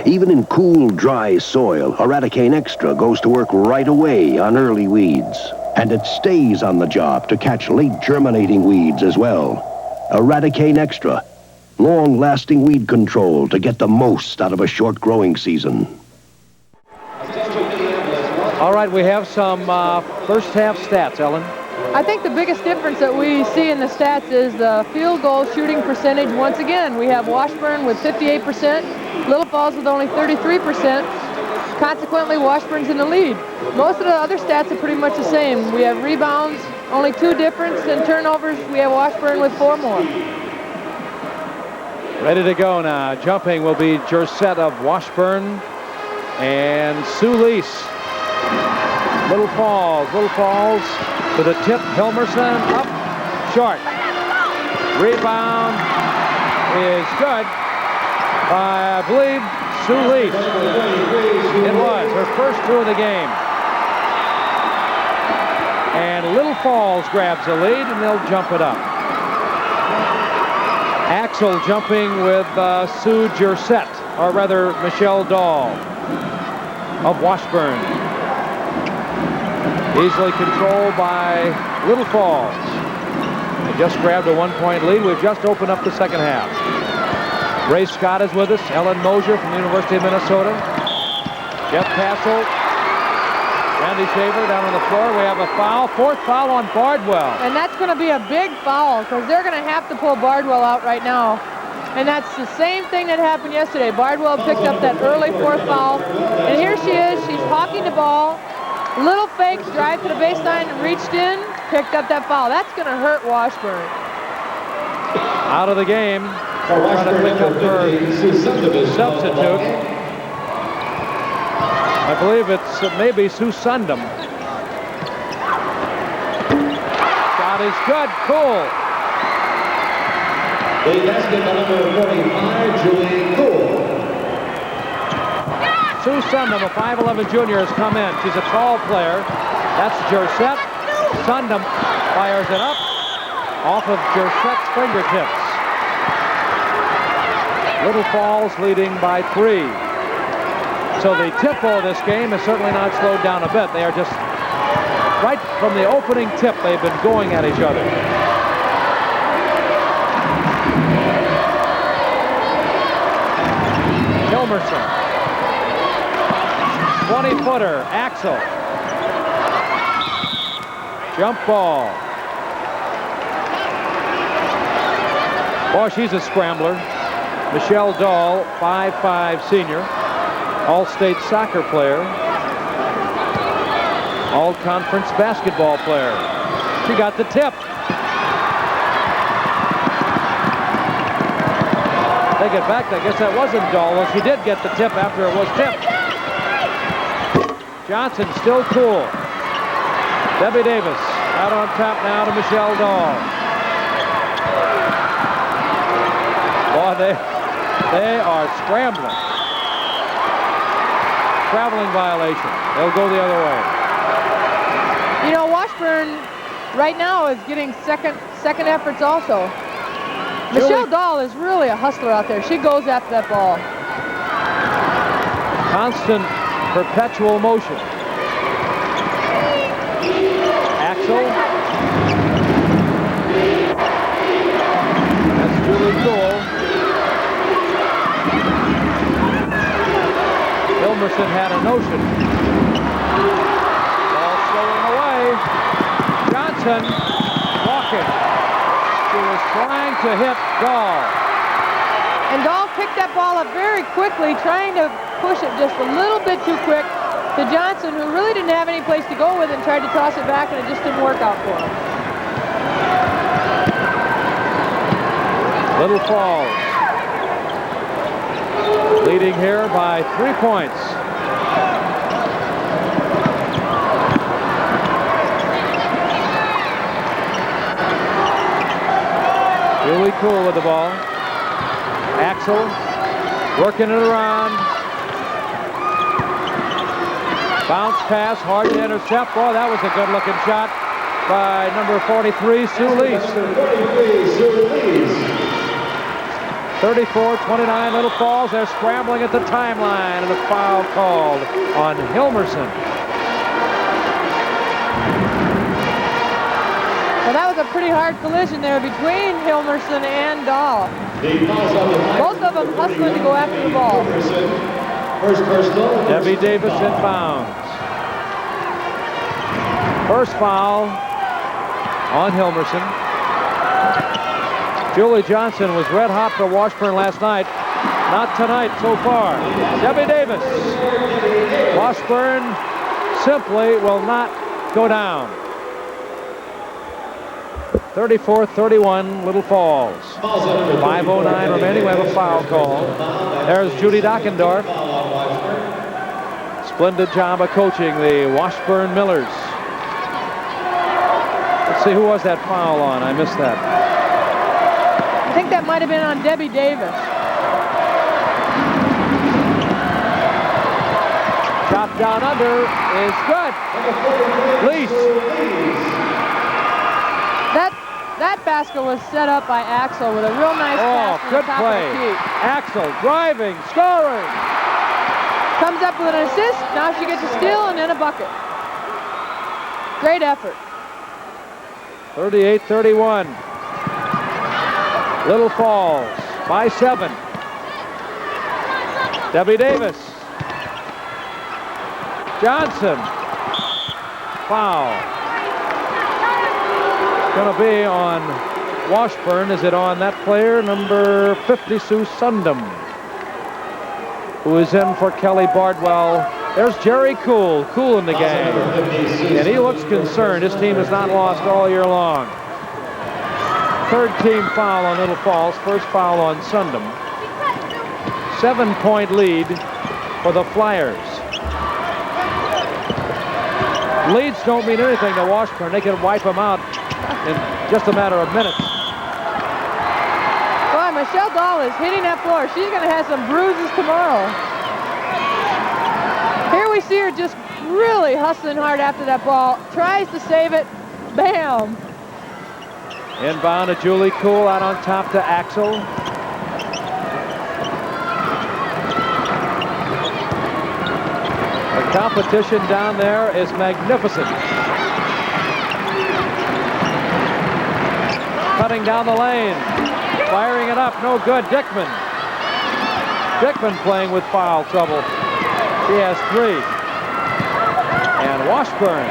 Even in cool, dry soil, Eradicane Extra goes to work right away on early weeds. And it stays on the job to catch late germinating weeds as well. Eradicane Extra, long-lasting weed control to get the most out of a short growing season.
All right, we have some first half stats, Ellen.
I think the biggest difference that we see in the stats is the field goal shooting percentage. Once again, we have Washburn with 58%, Little Falls with only 33%. Consequently, Washburn's in the lead. Most of the other stats are pretty much the same. We have rebounds, only 2 difference, and turnovers, we have Washburn with 4 more.
Ready to go now. Jumping will be Jersett of Washburn and Sue Lease. Little Falls to the tip. Hilmerson up, short. Rebound is good by, I believe, Sue Lease. It was her first 2 of the game. And Little Falls grabs the lead, and they'll jump it up. Axel jumping with Sue Jersett, or rather Michelle Dahl of Washburn. Easily controlled by Little Falls. They just grabbed a 1-point lead. We've just opened up the second half. Ray Scott is with us. Ellen Mosier from the University of Minnesota. Jeff Castle. Andy Shaver down on the floor. We have a foul. 4th foul on Bardwell.
And that's going to be a big foul because they're going to have to pull Bardwell out right now. And that's the same thing that happened yesterday. Bardwell picked up that early 4th foul. And here she is. She's hawking the ball. Little fakes, drive to the baseline, reached in, picked up that foul. That's going to hurt Washburn.
Out of the game. Trying to pick up her substitute. I believe it's maybe Sue Sundam. Shot is good. Cool.
The basket by number 45, Julie Cool.
Sue Sundam, a 5'11 junior, has come in. She's a tall player. That's Jersett. Sundam fires it up off of Jersett's fingertips. Little Falls leading by 3. So the tempo of this game is certainly not slowed down a bit. They are just, right from the opening tip, they've been going at each other. Hilmerson. 20-footer, Axel. Jump ball. Boy, she's a scrambler. Michelle Dahl, 5'5" senior. All-state soccer player. All-conference basketball player. She got the tip. Take it back. I guess that wasn't Dahl. Well, she did get the tip after it was tipped. Johnson still cool. Debbie Davis out on top now to Michelle Dahl. Boy, they are scrambling. Traveling violation. They'll go the other way.
You know, Washburn right now is getting second efforts also. Michelle Dahl is really a hustler out there. She goes after that ball.
Constant, perpetual motion. Axel. That's Julie Cool. Hilmerson had a notion. Ball stolen away. Johnson walking. She was trying to hit Dahl.
And Dahl picked that ball up very quickly, trying to push it just a little bit too quick to Johnson, who really didn't have any place to go with it, and tried to toss it back, and it just didn't work out for him.
Little Falls leading here by 3 points. Really cool with the ball. Axel working it around. Bounce pass, hard to intercept. Boy, that was a good-looking shot by number 43, Sue Lees. 34-29, Little Falls. They're scrambling at the timeline, and a foul called on Hilmerson.
Well, that was a pretty hard collision there between Hilmerson and Dahl. Both of them hustling to go after the ball.
Debbie Davis inbounds. First foul on Hilmerson. Julie Johnson was red hot for Washburn last night. Not tonight so far. Debbie Davis. Washburn simply will not go down. 34-31, Little Falls. 5:09 remaining. We have a foul call. There's Judy Dockendorf. Splendid job of coaching the Washburn Millers. Let's see, who was that foul on? I missed that.
I think that might have been on Debbie Davis.
Shot down under is good. Lease.
That basket was set up by Axel with a real nice pass from the top of the key.
Axel driving, scoring.
Comes up with an assist. Now she gets a steal and then a bucket. Great effort.
38-31. Little Falls by 7. Debbie Davis. Johnson. Foul. Going to be on Washburn. Is it on that player, number 50, Sue Sundam, who is in for Kelly Bardwell. There's Jerry Cool in the game. And he looks concerned. His team has not lost all year long. Third team foul on Little Falls. First foul on Sundam. 7-point lead for the Flyers. Leads don't mean anything to Washburn. They can wipe them out in just a matter of minutes.
Boy, Michelle Dahl is hitting that floor. She's going to have some bruises tomorrow. Here we see her just really hustling hard after that ball. Tries to save it. Bam.
Inbound to Julie Cool, out on top to Axel. The competition down there is magnificent. Cutting down the lane. Firing it up, no good. Dickman. Dickman playing with foul trouble. She has 3. And Washburn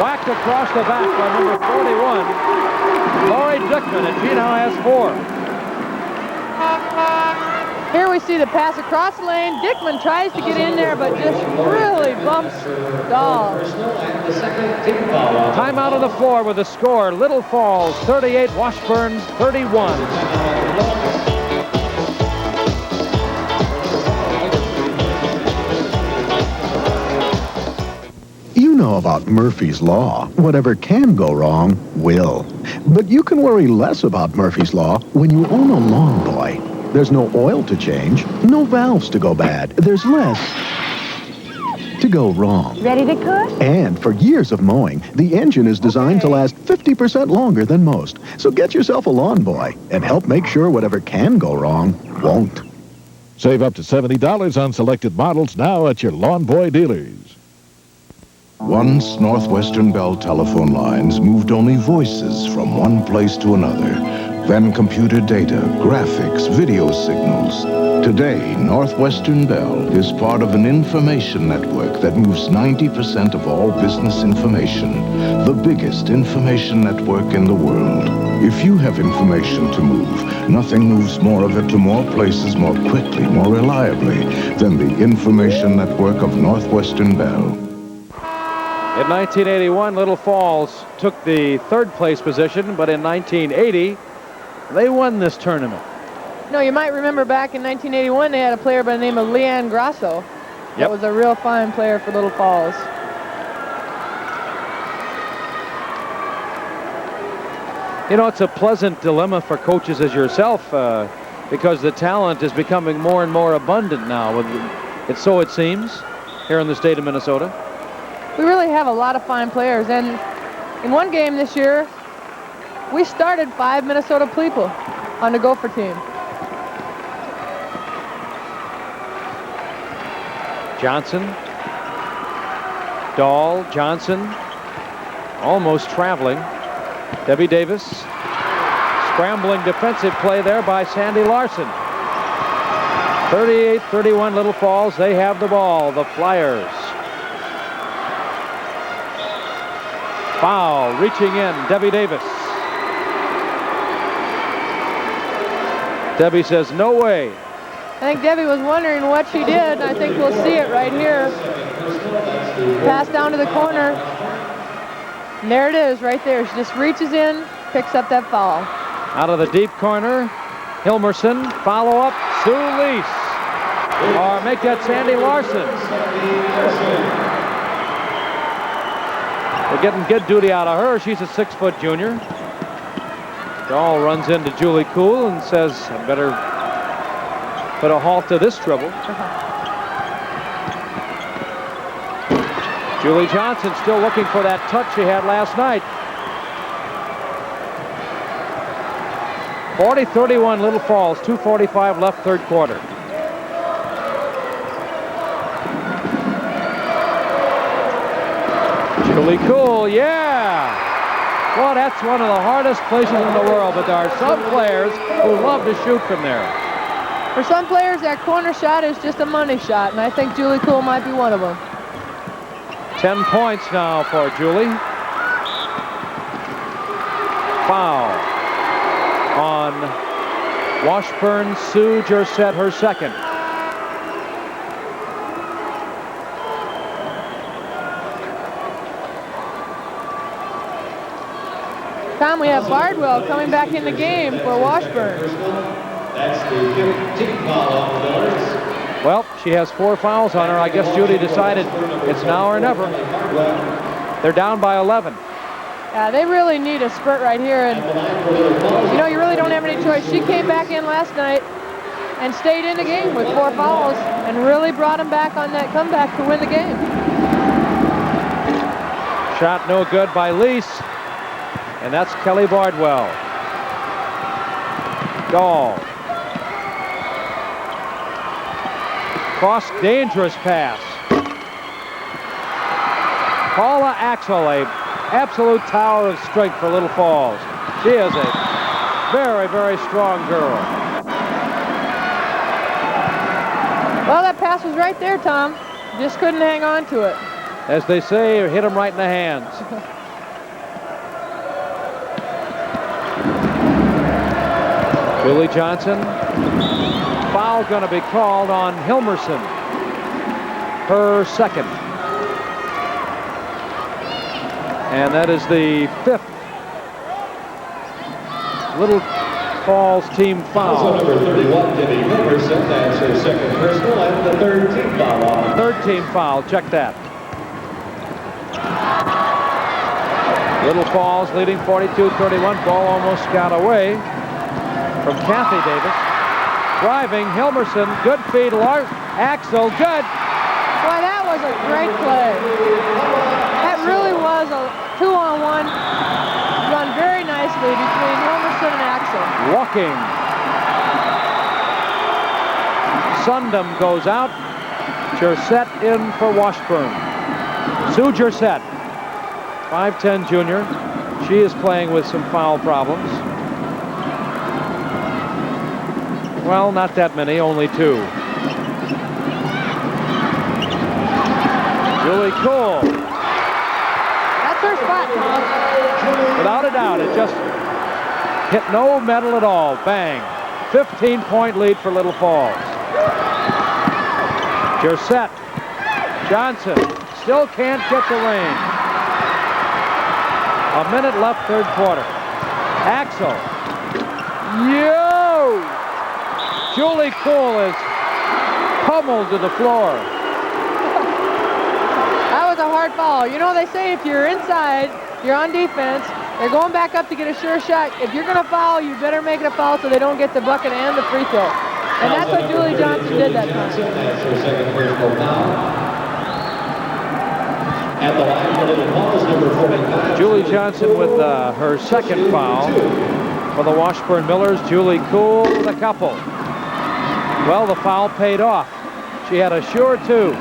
whacked across the back by number 41, Lori Dickman, and she now has 4.
Here we see the pass across the lane. Dickman tries to get in there, but just really bumps Dahl.
Timeout on the floor with the score. Little Falls 38, Washburn 31.
You know about Murphy's Law. Whatever can go wrong, will. But you can worry less about Murphy's Law when you own a lawn boy. There's no oil to change, no valves to go bad. There's less to go wrong.
Ready to cook?
And for years of mowing, the engine is designed to last 50% longer than most. So get yourself a lawn boy and help make sure whatever can go wrong won't.
Save up to $70 on selected models now at your Lawn Boy dealers.
Once Northwestern Bell telephone lines moved only voices from one place to another. Then computer data, graphics, video signals. Today, Northwestern Bell is part of an information network that moves 90% of all business information. The biggest information network in the world. If you have information to move, nothing moves more of it to more places more quickly, more reliably than the information network of Northwestern Bell.
In 1981, Little Falls took the 3rd place position, but in 1980, they won this tournament.
No, you might remember back in 1981, they had a player by the name of Leanne Grasso. That was a real fine player for Little Falls.
You know, it's a pleasant dilemma for coaches as yourself because the talent is becoming more and more abundant now. So it seems, here in the state of Minnesota.
We really have a lot of fine players, and in one game this year, we started 5 Minnesota people on the Gopher team.
Johnson, Dahl, Johnson, almost traveling. Debbie Davis, scrambling defensive play there by Sandy Larson. 38-31 Little Falls, they have the ball, the Flyers. Foul, reaching in, Debbie Davis. Debbie says, no way.
I think Debbie was wondering what she did. I think we'll see it right here. Pass down to the corner. And there it is, right there. She just reaches in, picks up that foul.
Out of the deep corner, Hilmerson, follow up, Sue Lease. Or make that Sandy Larson. We're getting good duty out of her. She's a 6-foot junior. Dahl runs into Julie Cool and says, I better put a halt to this dribble. Julie Johnson still looking for that touch she had last night. 40-31 Little Falls, 2:45 left, 3rd quarter. Julie Cool, yeah! Well, that's one of the hardest places in the world, but there are some players who love to shoot from there.
For some players, that corner shot is just a money shot, and I think Julie Kuhl might be one of them.
10 points now for Julie. Foul on Washburn. Sue Jersett, her second.
Tom, we have Bardwell coming back in the game for Washburn.
That's the 15th foul on the Millers.
Well, she has 4 fouls on her. I guess Judy decided it's now or never. They're down by 11.
Yeah, they really need a spurt right here, and you know, you really don't have any choice. She came back in last night and stayed in the game with 4 fouls and really brought them back on that comeback to win the game.
Shot no good by Lease, and that's Kelly Bardwell. Dahl. Cross, dangerous pass. Paula Axel, a absolute tower of strength for Little Falls. She is a very, very strong girl.
Well, that pass was right there, Tom. Just couldn't hang on to it.
As they say, hit them right in the hands. Julie Johnson. Foul going to be called on Hilmerson. Her second. And that is the 5th Little Falls team foul.
Also number 31, Debbie Hilmerson. That's her second personal and the 3rd team foul on her.
3rd team foul. Check that. Little Falls leading 42-31. Ball almost got away from Kathy Davis. Driving, Hilmerson, good feed, Axel, good.
Boy, that was a great play. That really was a 2-on-1 run very nicely between Hilmerson and Axel.
Walking. Sundom goes out. Jersett in for Washburn. Sue Jersett, 5'10" junior. She is playing with some foul problems. Well, not that many, only 2. Julie Kuhl.
That's her spot, Tom.
Without a doubt, it just hit no metal at all. Bang. 15-point lead for Little Falls. Jersett. Johnson still can't get the range. A minute left, 3rd quarter. Axel. Yo! Julie Kuhl is pummeled to the floor.
That was a hard foul. You know, they say if you're inside, you're on defense, they're going back up to get a sure shot. If you're going to foul, you better make it a foul so they don't get the bucket and the free throw. And that's what Julie Johnson did that time.
That's her second personal foul. At the line for Little Falls, number 45.
Julie Johnson with her second foul for the Washburn Millers. Julie Kuhl with a couple. Well, the foul paid off. She had a sure 2.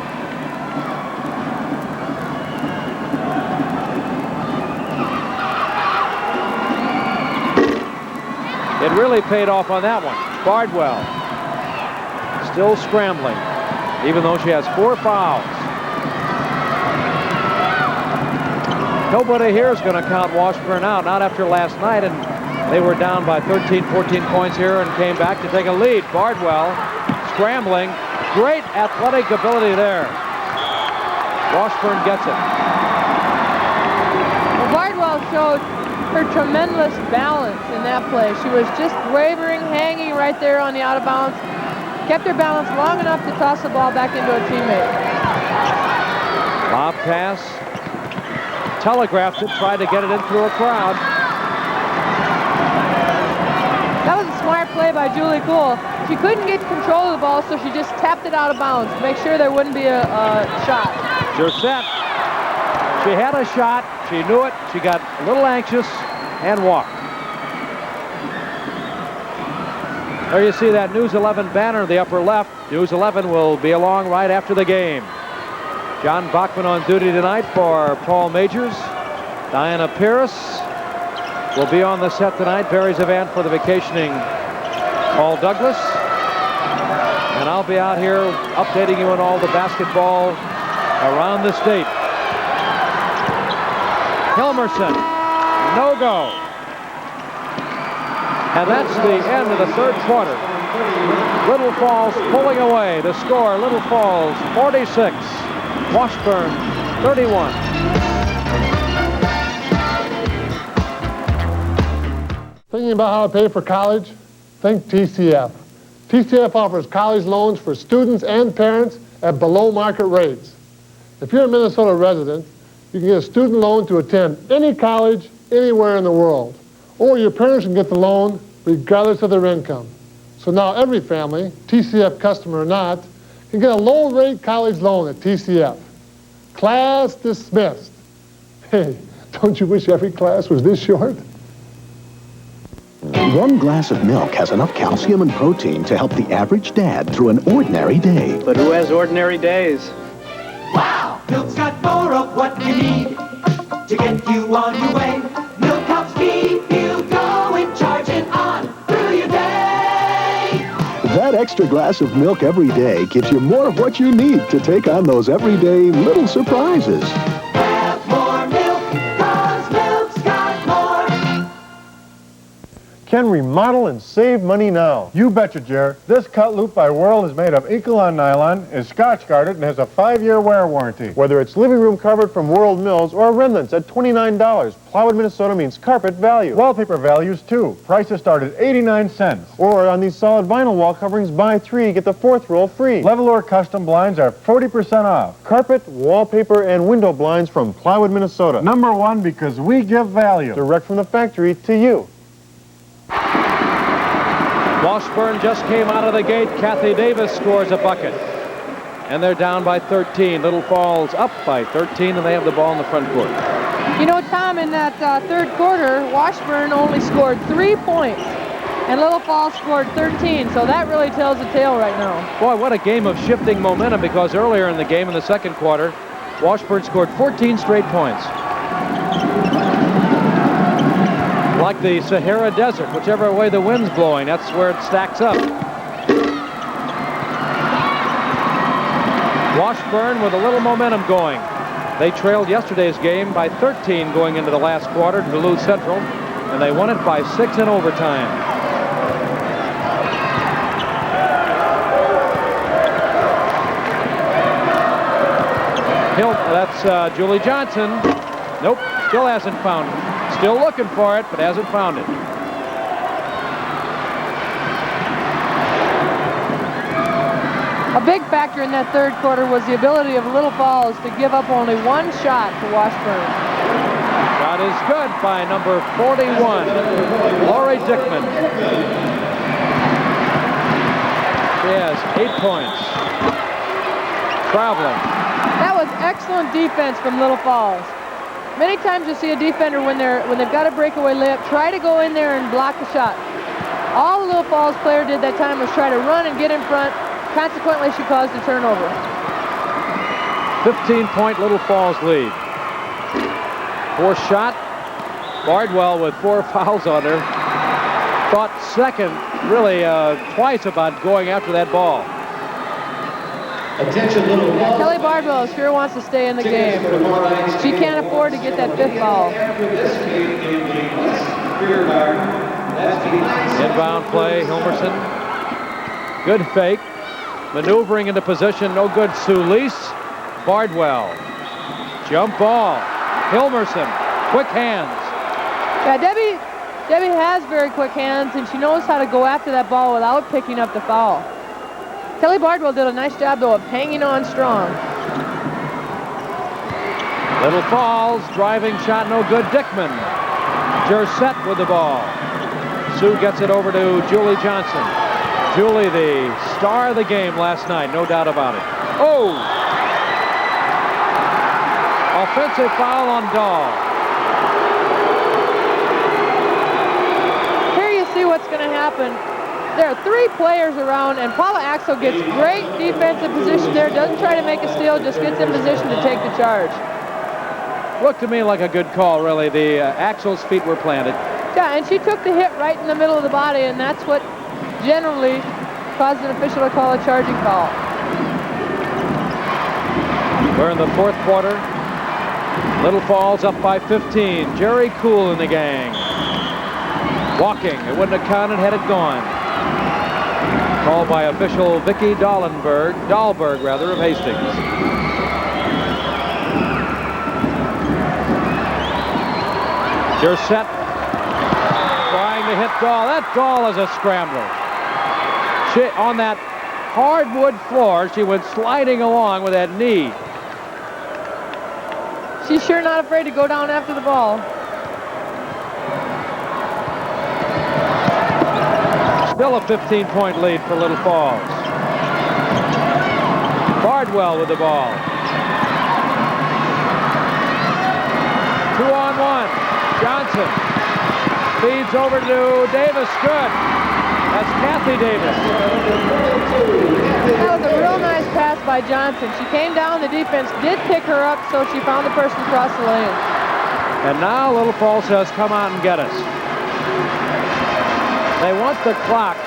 It really paid off on that one. Bardwell still scrambling, even though she has 4 fouls. Nobody here is going to count Washburn out, not after last night, and they were down by 13, 14 points here and came back to take a lead. Bardwell scrambling. Great athletic ability there. Washburn gets it.
Well, Bardwell showed her tremendous balance in that play. She was just wavering, hanging right there on the out of bounds. Kept her balance long enough to toss the ball back into a teammate.
Lob pass. Telegraphed it, tried to get it in through a crowd.
That was a smart play by Julie Kuhl. She couldn't get control of the ball, so she just tapped it out of bounds to make sure there wouldn't be a shot.
Jersett. She had a shot. She knew it. She got a little anxious and walked. There you see that News 11 banner in the upper left. News 11 will be along right after the game. John Bachman on duty tonight for Paul Majors. Diana Pierce will be on the set tonight. Barry Zavant for the vacationing Paul Douglas. And I'll be out here updating you on all the basketball around the state. Hilmerson, no go. And that's the end of the third quarter. Little Falls pulling away. The score, Little Falls 46, Washburn 31.
Thinking about how to pay for college? Think TCF. TCF offers college loans for students and parents at below market rates. If you're a Minnesota resident, you can get a student loan to attend any college anywhere in the world. Or your parents can get the loan regardless of their income. So now every family, TCF customer or not, can get a low-rate college loan at TCF. Class dismissed. Hey, don't you wish every class was this short?
One glass of milk has enough calcium and protein to help the average dad through an ordinary day.
But who has ordinary days?
Wow! Milk's got more of what you need to get you on your way. Milk helps keep you going, charging on through your day.
That extra glass of milk every day gives you more of what you need to take on those everyday little surprises.
Have more milk, 'cause milk's got more.
Can remodel and save money now. You betcha, Jer. This cut loop by Whirl is made of Ecolon nylon, is Scotch guarded, and has a 5-year wear warranty. Whether it's living room carpet from World Mills or remnants at $29, Plywood, Minnesota means carpet value. Wallpaper values too. Prices start at 89 cents. Or on these solid vinyl wall coverings, buy 3, get the 4th roll free. Level or custom blinds are 40% off. Carpet, wallpaper, and window blinds from Plywood, Minnesota. #1 because we give value. Direct from the factory to you.
Washburn just came out of the gate. Kathy Davis scores a bucket. And they're down by 13. Little Falls up by 13, and they have the ball in the front court.
You know, Tom, in that third quarter, Washburn only scored 3 points, and Little Falls scored 13, so that really tells the tale right now.
Boy, what a game of shifting momentum, because earlier in the game, in the second quarter, Washburn scored 14 straight points. Like the Sahara Desert, whichever way the wind's blowing, that's where it stacks up. Washburn with a little momentum going. They trailed yesterday's game by 13 going into the last quarter to Duluth Central, and they won it by 6 in overtime. That's Julie Johnson. Nope, still hasn't found it. Still looking for it, but hasn't found it.
A big factor in that third quarter was the ability of Little Falls to give up only 1 shot to Washburn.
Shot is good by number 41, Lori Dickman. She has 8 points. Traveling.
That was excellent defense from Little Falls. Many times you see a defender when they've got a breakaway layup, try to go in there and block the shot. All the Little Falls player did that time was try to run and get in front. Consequently, she caused a turnover.
15-point Little Falls lead. 4th shot. Bardwell with 4 fouls on her. Thought second, really twice about going after that ball.
Attention, Little Falls.
Kelly Bardwell sure wants to stay in the game. She can't afford to get that 5th foul.
Inbound play, Hilmerson. Good fake. Maneuvering into position, no good. Solis. Bardwell. Jump ball. Hilmerson. Quick hands.
Yeah, Debbie has very quick hands, and she knows how to go after that ball without picking up the foul. Kelly Bardwell did a nice job, though, of hanging on strong.
Little Falls, driving shot, no good. Dickman. Jersett with the ball. Sue gets it over to Julie Johnson. Julie, the star of the game last night, no doubt about it. Oh! Offensive foul on Dahl.
Here you see what's going to happen. There are 3 players around, and Paula Axel gets great defensive position there, doesn't try to make a steal, just gets in position to take the charge.
Looked to me like a good call, really. The Axel's feet were planted.
Yeah, and she took the hit right in the middle of the body, and that's what generally caused an official to call a charging foul.
We're in the fourth quarter. Little Falls up by 15. Jerry Cool in the gang. Walking. It wouldn't have counted had it gone. Called by official Vicky Dahlberg of Hastings. Jersett trying to hit Dahl. That Dahl is a scrambler. On that hardwood floor, she went sliding along with that knee.
She's sure not afraid to go down after the ball.
Still a 15-point lead for Little Falls. Bardwell with the ball. 2-on-1. Johnson feeds over to Davis. Good. That's Kathy Davis.
That was a real nice pass by Johnson. She came down, the defense did pick her up, so she found the person across the lane.
And now Little Falls says, come out and get us. They want the clock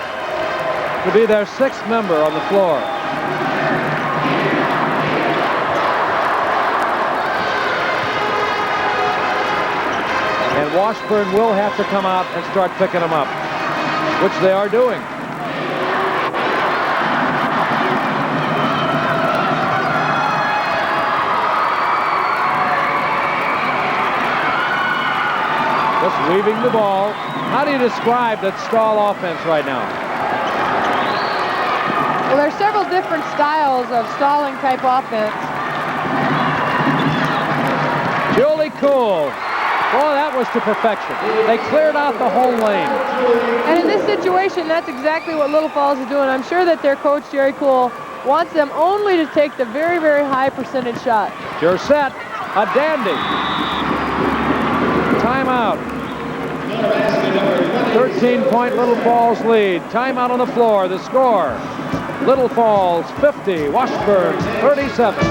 to be their sixth member on the floor. And Washburn will have to come out and start picking them up, which they are doing. Just weaving the ball. How do you describe that stall offense right now?
Well, there's several different styles of stalling type offense.
Julie Cool. Boy, that was to perfection. They cleared out the whole lane.
And in this situation, that's exactly what Little Falls is doing. I'm sure that their coach, Jerry Cool, wants them only to take the very, very high percentage shot.
Jersett, a dandy. Timeout. 13-point Little Falls lead. Timeout on the floor. The score, Little Falls 50, Washburn 37.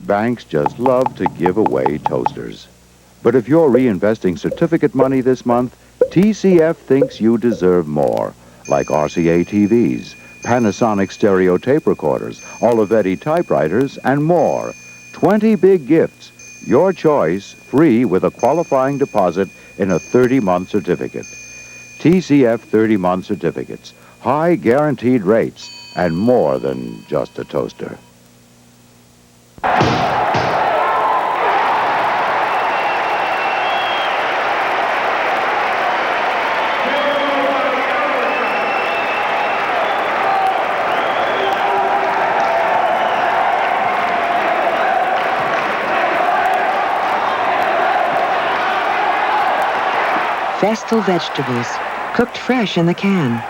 Banks just love to give away toasters. But if you're reinvesting certificate money this month, TCF thinks you deserve more, like RCA TVs, Panasonic stereo tape recorders, Olivetti typewriters, and more. 20 big gifts. Your choice, free with a qualifying deposit in a 30-month certificate. TCF 30-month certificates, high guaranteed rates, and more than just a toaster.
Vestal vegetables, cooked fresh in the can.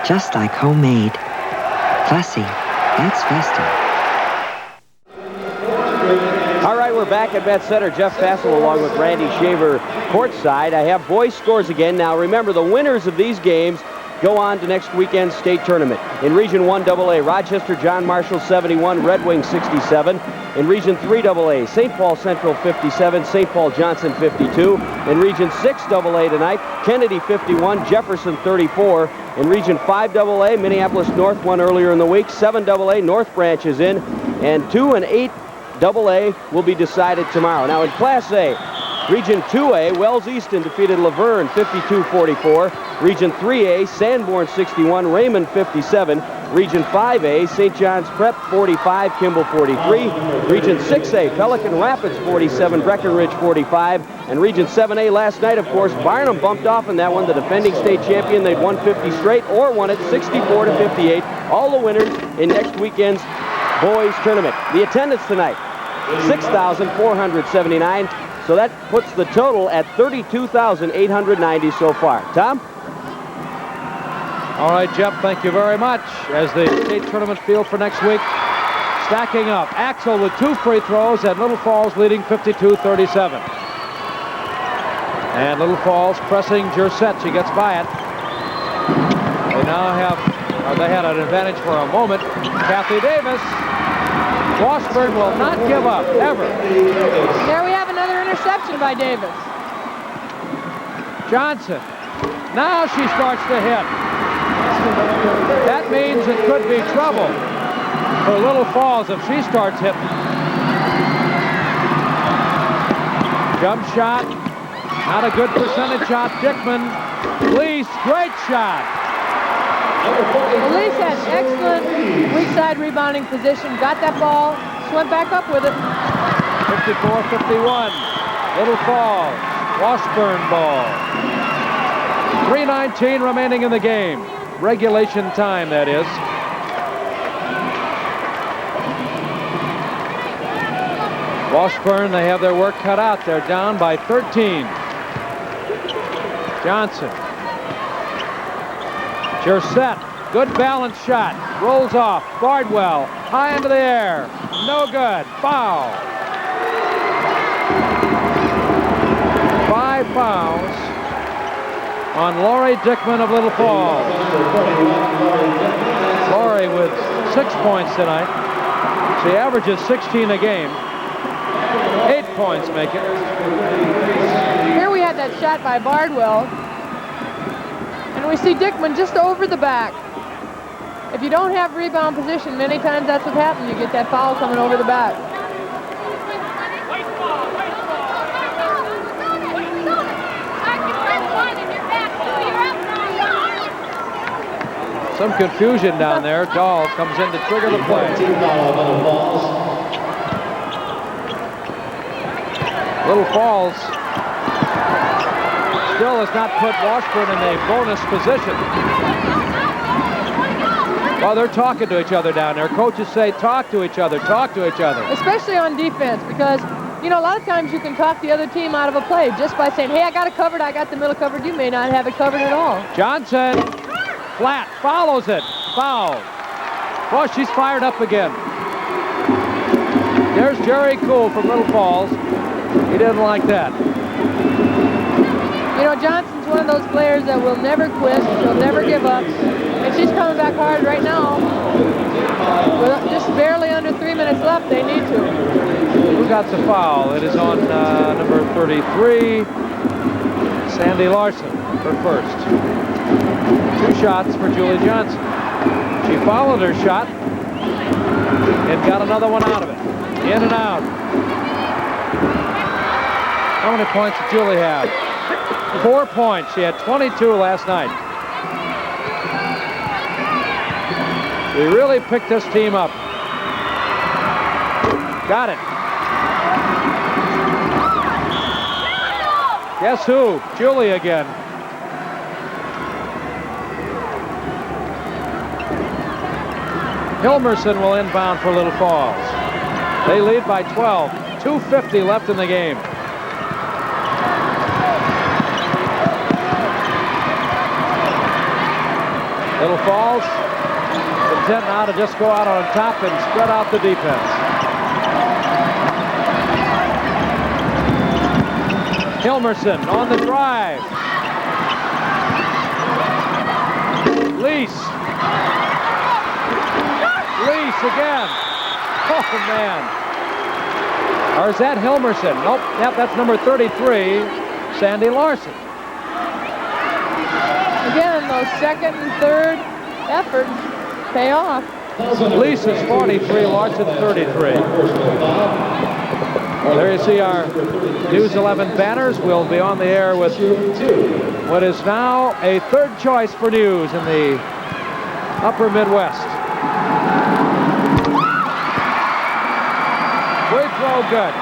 Just like homemade. Fussy, that's Vestal.
All right, we're back at Met Center. Jeff Fassel along with Randy Shaver courtside. I have boys scores again. Now remember, the winners of these games go on to next weekend's state tournament. In Region 1AA, Rochester John Marshall 71, Red Wings 67. In Region 3AA, St. Paul Central 57, St. Paul Johnson 52. In Region 6AA tonight, Kennedy 51, Jefferson 34. In Region 5AA, Minneapolis North won earlier in the week. 7AA, North Branch is in. And 2 and 8AA will be decided tomorrow. Now in Class A, Region 2A, Wells Easton defeated Laverne 52-44. Region 3A, Sanborn 61, Raymond 57. Region 5A, St. John's Prep 45, Kimball 43. Region 6A, Pelican Rapids 47, Breckenridge 45. And Region 7A last night, of course, Barnum bumped off in that one. The defending state champion, they'd won 50 straight or won it 64-58. All the winners in next weekend's boys tournament. The attendance tonight, 6,479. So that puts the total at 32,890 so far. Tom?
All right, Jeff, thank you very much. As the state tournament field for next week, stacking up. Axel with 2 free throws, and Little Falls leading 52-37. And Little Falls pressing Jersett. She gets by it. They now have, they had an advantage for a moment. Kathy Davis. Washburn will not give up, ever.
There we have another interception by Davis.
Johnson. Now she starts to hit. That means it could be trouble for Little Falls if she starts hitting. Jump shot. Not a good percentage shot. Dickman. Lease, great shot.
Elise had excellent weak side rebounding position. Got that ball. Went back up with it.
54-51. Little Falls. Washburn ball. 3:19 remaining in the game. Regulation time, that is. Washburn, they have their work cut out. They're down by 13. Johnson. Jersett. Good balance shot. Rolls off. Bardwell. High into the air. No good. Foul. 5 fouls on Lori Dickman of Little Falls. Lori with 6 points tonight. She averages 16 a game. 8 points make it.
Here we had that shot by Bardwell. And we see Dickman just over the back. If you don't have rebound position, many times that's what happens. You get that foul coming over the back.
Some confusion down there. Dahl comes in to trigger the play. Little Falls still has not put Washburn in a bonus position. Well, they're talking to each other down there. Coaches say talk to each other, talk to each other.
Especially on defense, because, you know, a lot of times you can talk the other team out of a play just by saying, hey, I got it covered, I got the middle covered. You may not have it covered at all.
Johnson, flat, follows it, foul. Well, she's fired up again. There's Jerry Cool from Little Falls. He didn't like that.
You know, Johnson's one of those players that will never quit. She'll never give up. And she's coming back hard right now. With just barely under 3 minutes left, they need to.
Who got the foul? It is on number 33, Sandy Larson, her first. 2 shots for Julie Johnson. She followed her shot and got another one out of it. In and out. How many points did Julie have? 4 points. She had 22 last night. We really picked this team up. Got it. Guess who? Julie again. Hilmerson will inbound for Little Falls. They lead by 12. 2:50 left in the game. Little Falls content now to just go out on top and spread out the defense. Hilmerson on the drive. Lease. Lease again. Oh, man. Or is that Hilmerson? Nope. Yep, that's number 33, Sandy Larson.
Again, those second and third efforts pay off.
Lease is 43, Larson 33. There you see our News 11 banners. We'll be on the air with what is now a third choice for news in the upper Midwest. Free throw good.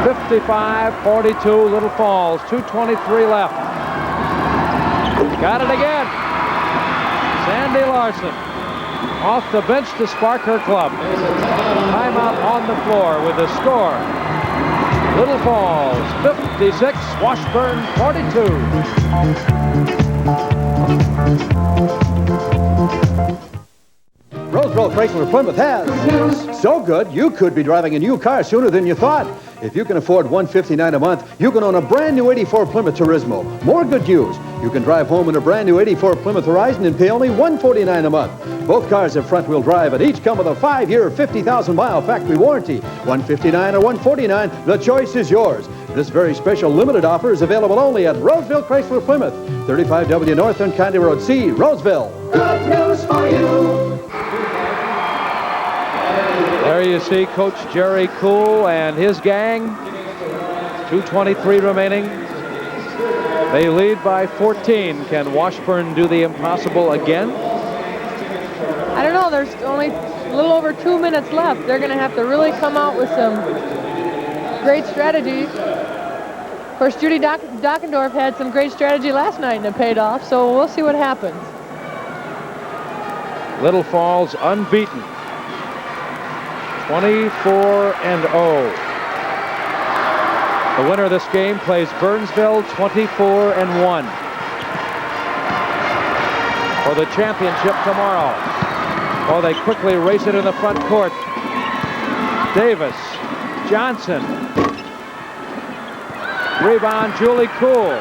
55-42, Little Falls, 2:23 left. Got it again. Sandy Larson off the bench to spark her club. Timeout on the floor with the score. Little Falls 56, Washburn 42.
Roseboro Chrysler Plymouth has news so good you could be driving a new car sooner than you thought. If you can afford $159 a month, you can own a brand new 84 Plymouth Turismo. More good news. You can drive home in a brand new 84 Plymouth Horizon and pay only $149 a month. Both cars have front-wheel drive and each come with a 5-year, 50,000-mile factory warranty. $159 or $149, the choice is yours. This very special limited offer is available only at Roseville Chrysler Plymouth, 35W North on County Road C, Roseville.
Good news for you.
There you see Coach Jerry Cool and his gang. 2:23 remaining. They lead by 14. Can Washburn do the impossible again?
I don't know. There's only a little over 2 minutes left. They're going to have to really come out with some great strategy. Of course, Judy Dockendorf had some great strategy last night and it paid off, so we'll see what happens.
Little Falls unbeaten. 24-0. The winner of this game plays Burnsville 24-1 for the championship tomorrow. Oh, they quickly race it in the front court. Davis, Johnson. Rebound, Julie Cool.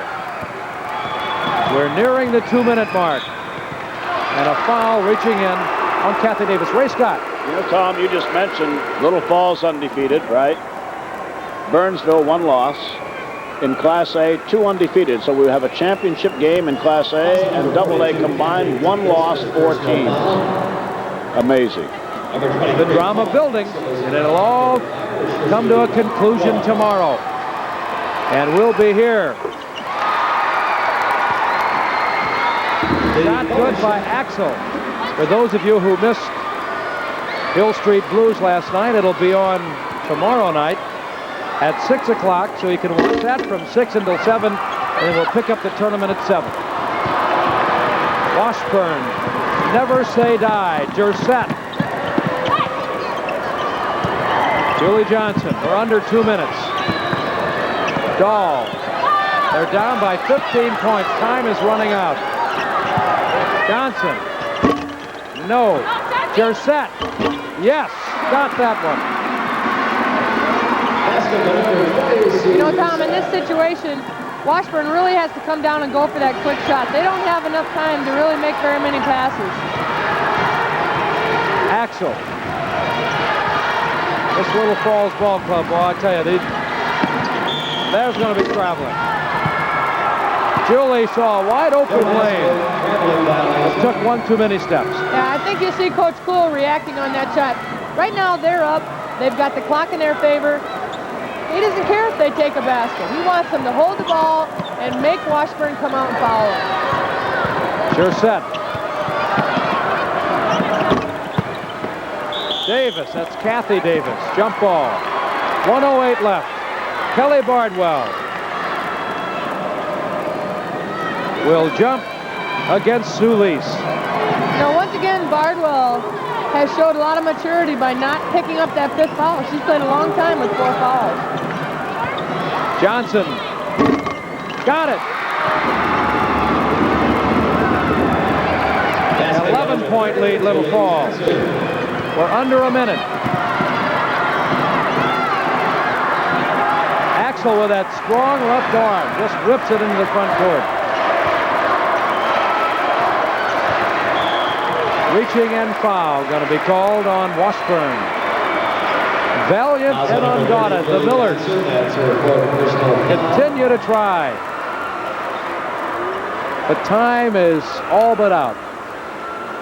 We're nearing the 2-minute mark. And a foul reaching in on Kathy Davis. Ray Scott.
You know, Tom, you just mentioned Little Falls undefeated, right? Burnsville, 1 loss. In Class A, 2 undefeated. So we have a championship game in Class A and AA combined, 1 loss, 4 teams. Amazing.
The drama building, and it'll all come to a conclusion tomorrow. And we'll be here. Shot good by Axel. For those of you who missed Hill Street Blues last night, it'll be on tomorrow night at 6 o'clock, so you can watch that from 6 until 7, and we'll pick up the tournament at 7. Washburn, never say die. Jersett. Julie Johnson, we're under 2 minutes. Dahl, they're down by 15 points. Time is running out. Johnson, no. Jersett, yes, got that one.
You know, Tom, in this situation, Washburn really has to come down and go for that quick shot. They don't have enough time to really make very many passes.
Axel. This Little Falls Ball Club, well, I tell you, there's going to be traveling. Julie saw a wide open lane. It took 1 too many steps.
Yeah, I think you see Coach Cool reacting on that shot. Right now, they're up. They've got the clock in their favor. He doesn't care if they take a basket. He wants them to hold the ball and make Washburn come out and foul him.
Sure set. Davis, that's Kathy Davis. Jump ball. 1:08 left. Kelly Bardwell will jump against Sue Lease.
Now, once again, Bardwell has showed a lot of maturity by not picking up that 5th foul. She's played a long time with 4 fouls.
Johnson got it. 11-point lead, Little Falls. We're under a minute. Axel with that strong left arm just rips it into the front court. Reaching and foul going to be called on Washburn. Valiant and undaunted, the Millers continue to try. But time is all but out.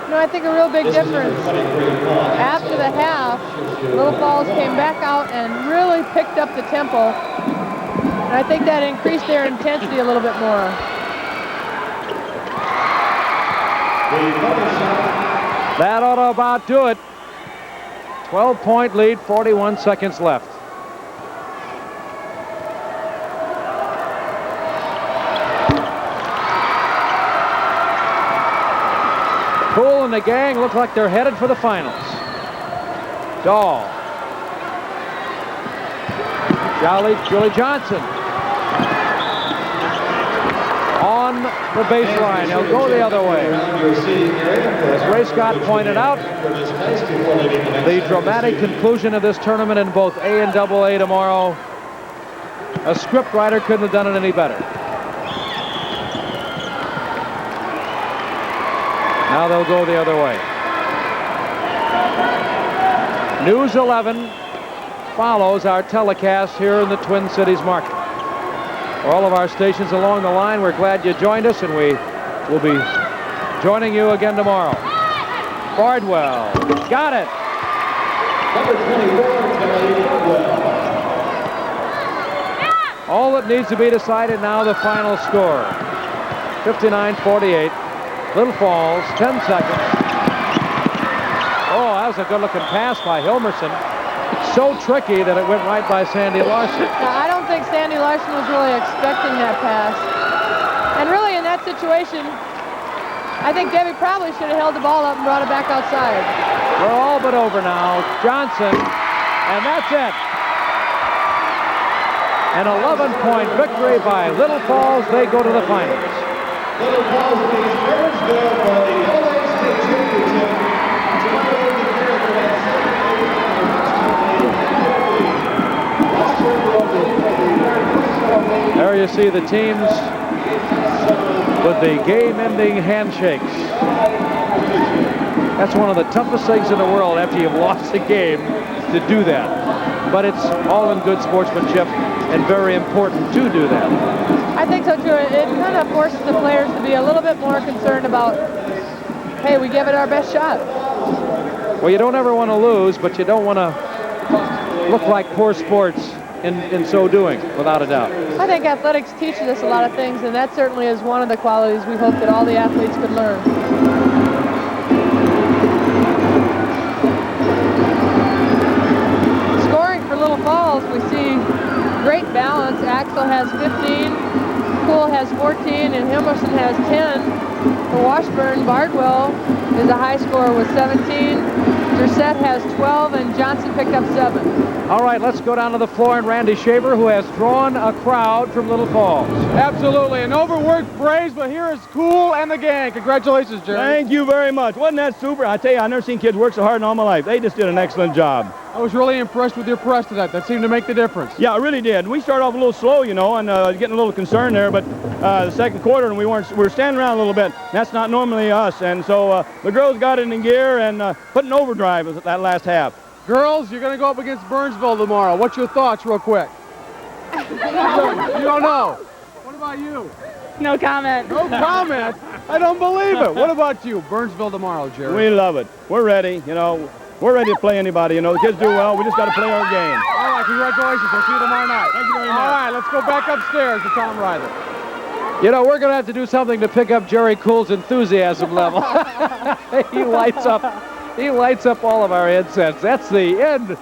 No, I think a real big difference. After the half, Little Falls came back out and really picked up the tempo. And I think that increased their intensity a little bit more.
That ought to about do it. 12-point lead, 41 seconds left. Cool and the gang look like they're headed for the finals. Dahl. Julie Johnson. On the baseline. He'll go the other way. As Ray Scott pointed out, the dramatic conclusion of this tournament in both A and AA tomorrow A script writer couldn't have done it any better. Now they'll go the other way. News 11 follows our telecast here in the Twin Cities market. For all of our stations along the line, we're glad you joined us, and we will be joining you again tomorrow. Bardwell, got it.
Number 24, Kelly Bardwell.
All that needs to be decided now, the final score. 59-48. Little Falls, 10 seconds. Oh, that was a good-looking pass by Hilmerson. So tricky that it went right by Sandy Larson.
Now, I don't think Sandy Larson was really expecting that pass. And really, in that situation, I think Debbie probably should have held the ball up and brought it back outside.
We're all but over now. Johnson, and that's it. An 11-point victory by Little Falls. They go to the finals.
Little Falls beats Burnsville for the LA State Championship.
There you see the teams with the game-ending handshakes. That's one of the toughest things in the world after you've lost a game, to do that. But it's all in good sportsmanship and very important to do that.
I think so, too. It kind of forces the players to be a little bit more concerned about, hey, we gave it our best shot.
Well, you don't ever want to lose, but you don't want to look like poor sports in so doing, without a doubt.
I think athletics teaches us a lot of things, and that certainly is one of the qualities we hope that all the athletes could learn. Scoring for Little Falls, we see great balance. Axel has 15, Poole has 14, and Hilmerson has 10. For Washburn, Bardwell is a high scorer with 17. Dressette has 12, and Johnson picked up 7.
All right, let's go down to the floor, and Randy Shaver, who has drawn a crowd from Little Falls.
Absolutely, an overworked phrase, but here is Cool and the gang. Congratulations, Jerry.
Thank you very much. Wasn't that super? I tell you, I've never seen kids work so hard in all my life. They just did an excellent job.
I was really impressed with your press tonight. That seemed to make the difference.
Yeah, it really did. We started off a little slow, you know, and getting a little concerned there, but the second quarter, and we were standing around a little bit. That's not normally us, and so the girls got it in gear and put an overdrive that last half.
Girls, you're going to go up against Burnsville tomorrow. What's your thoughts, real quick? You don't know. What about you?
No comment.
No comment? I don't believe it. What about you? Burnsville tomorrow, Jerry.
We love it. We're ready, you know. We're ready to play anybody, you know. The kids do well. We just got to play our game.
All right, congratulations. We'll see you tomorrow night.
Thank you very much.
All right, let's go back upstairs to Tom Ryder.
You know, we're going to have to do something to pick up Jerry Cool's enthusiasm level. He lights up all of our headsets. That's the end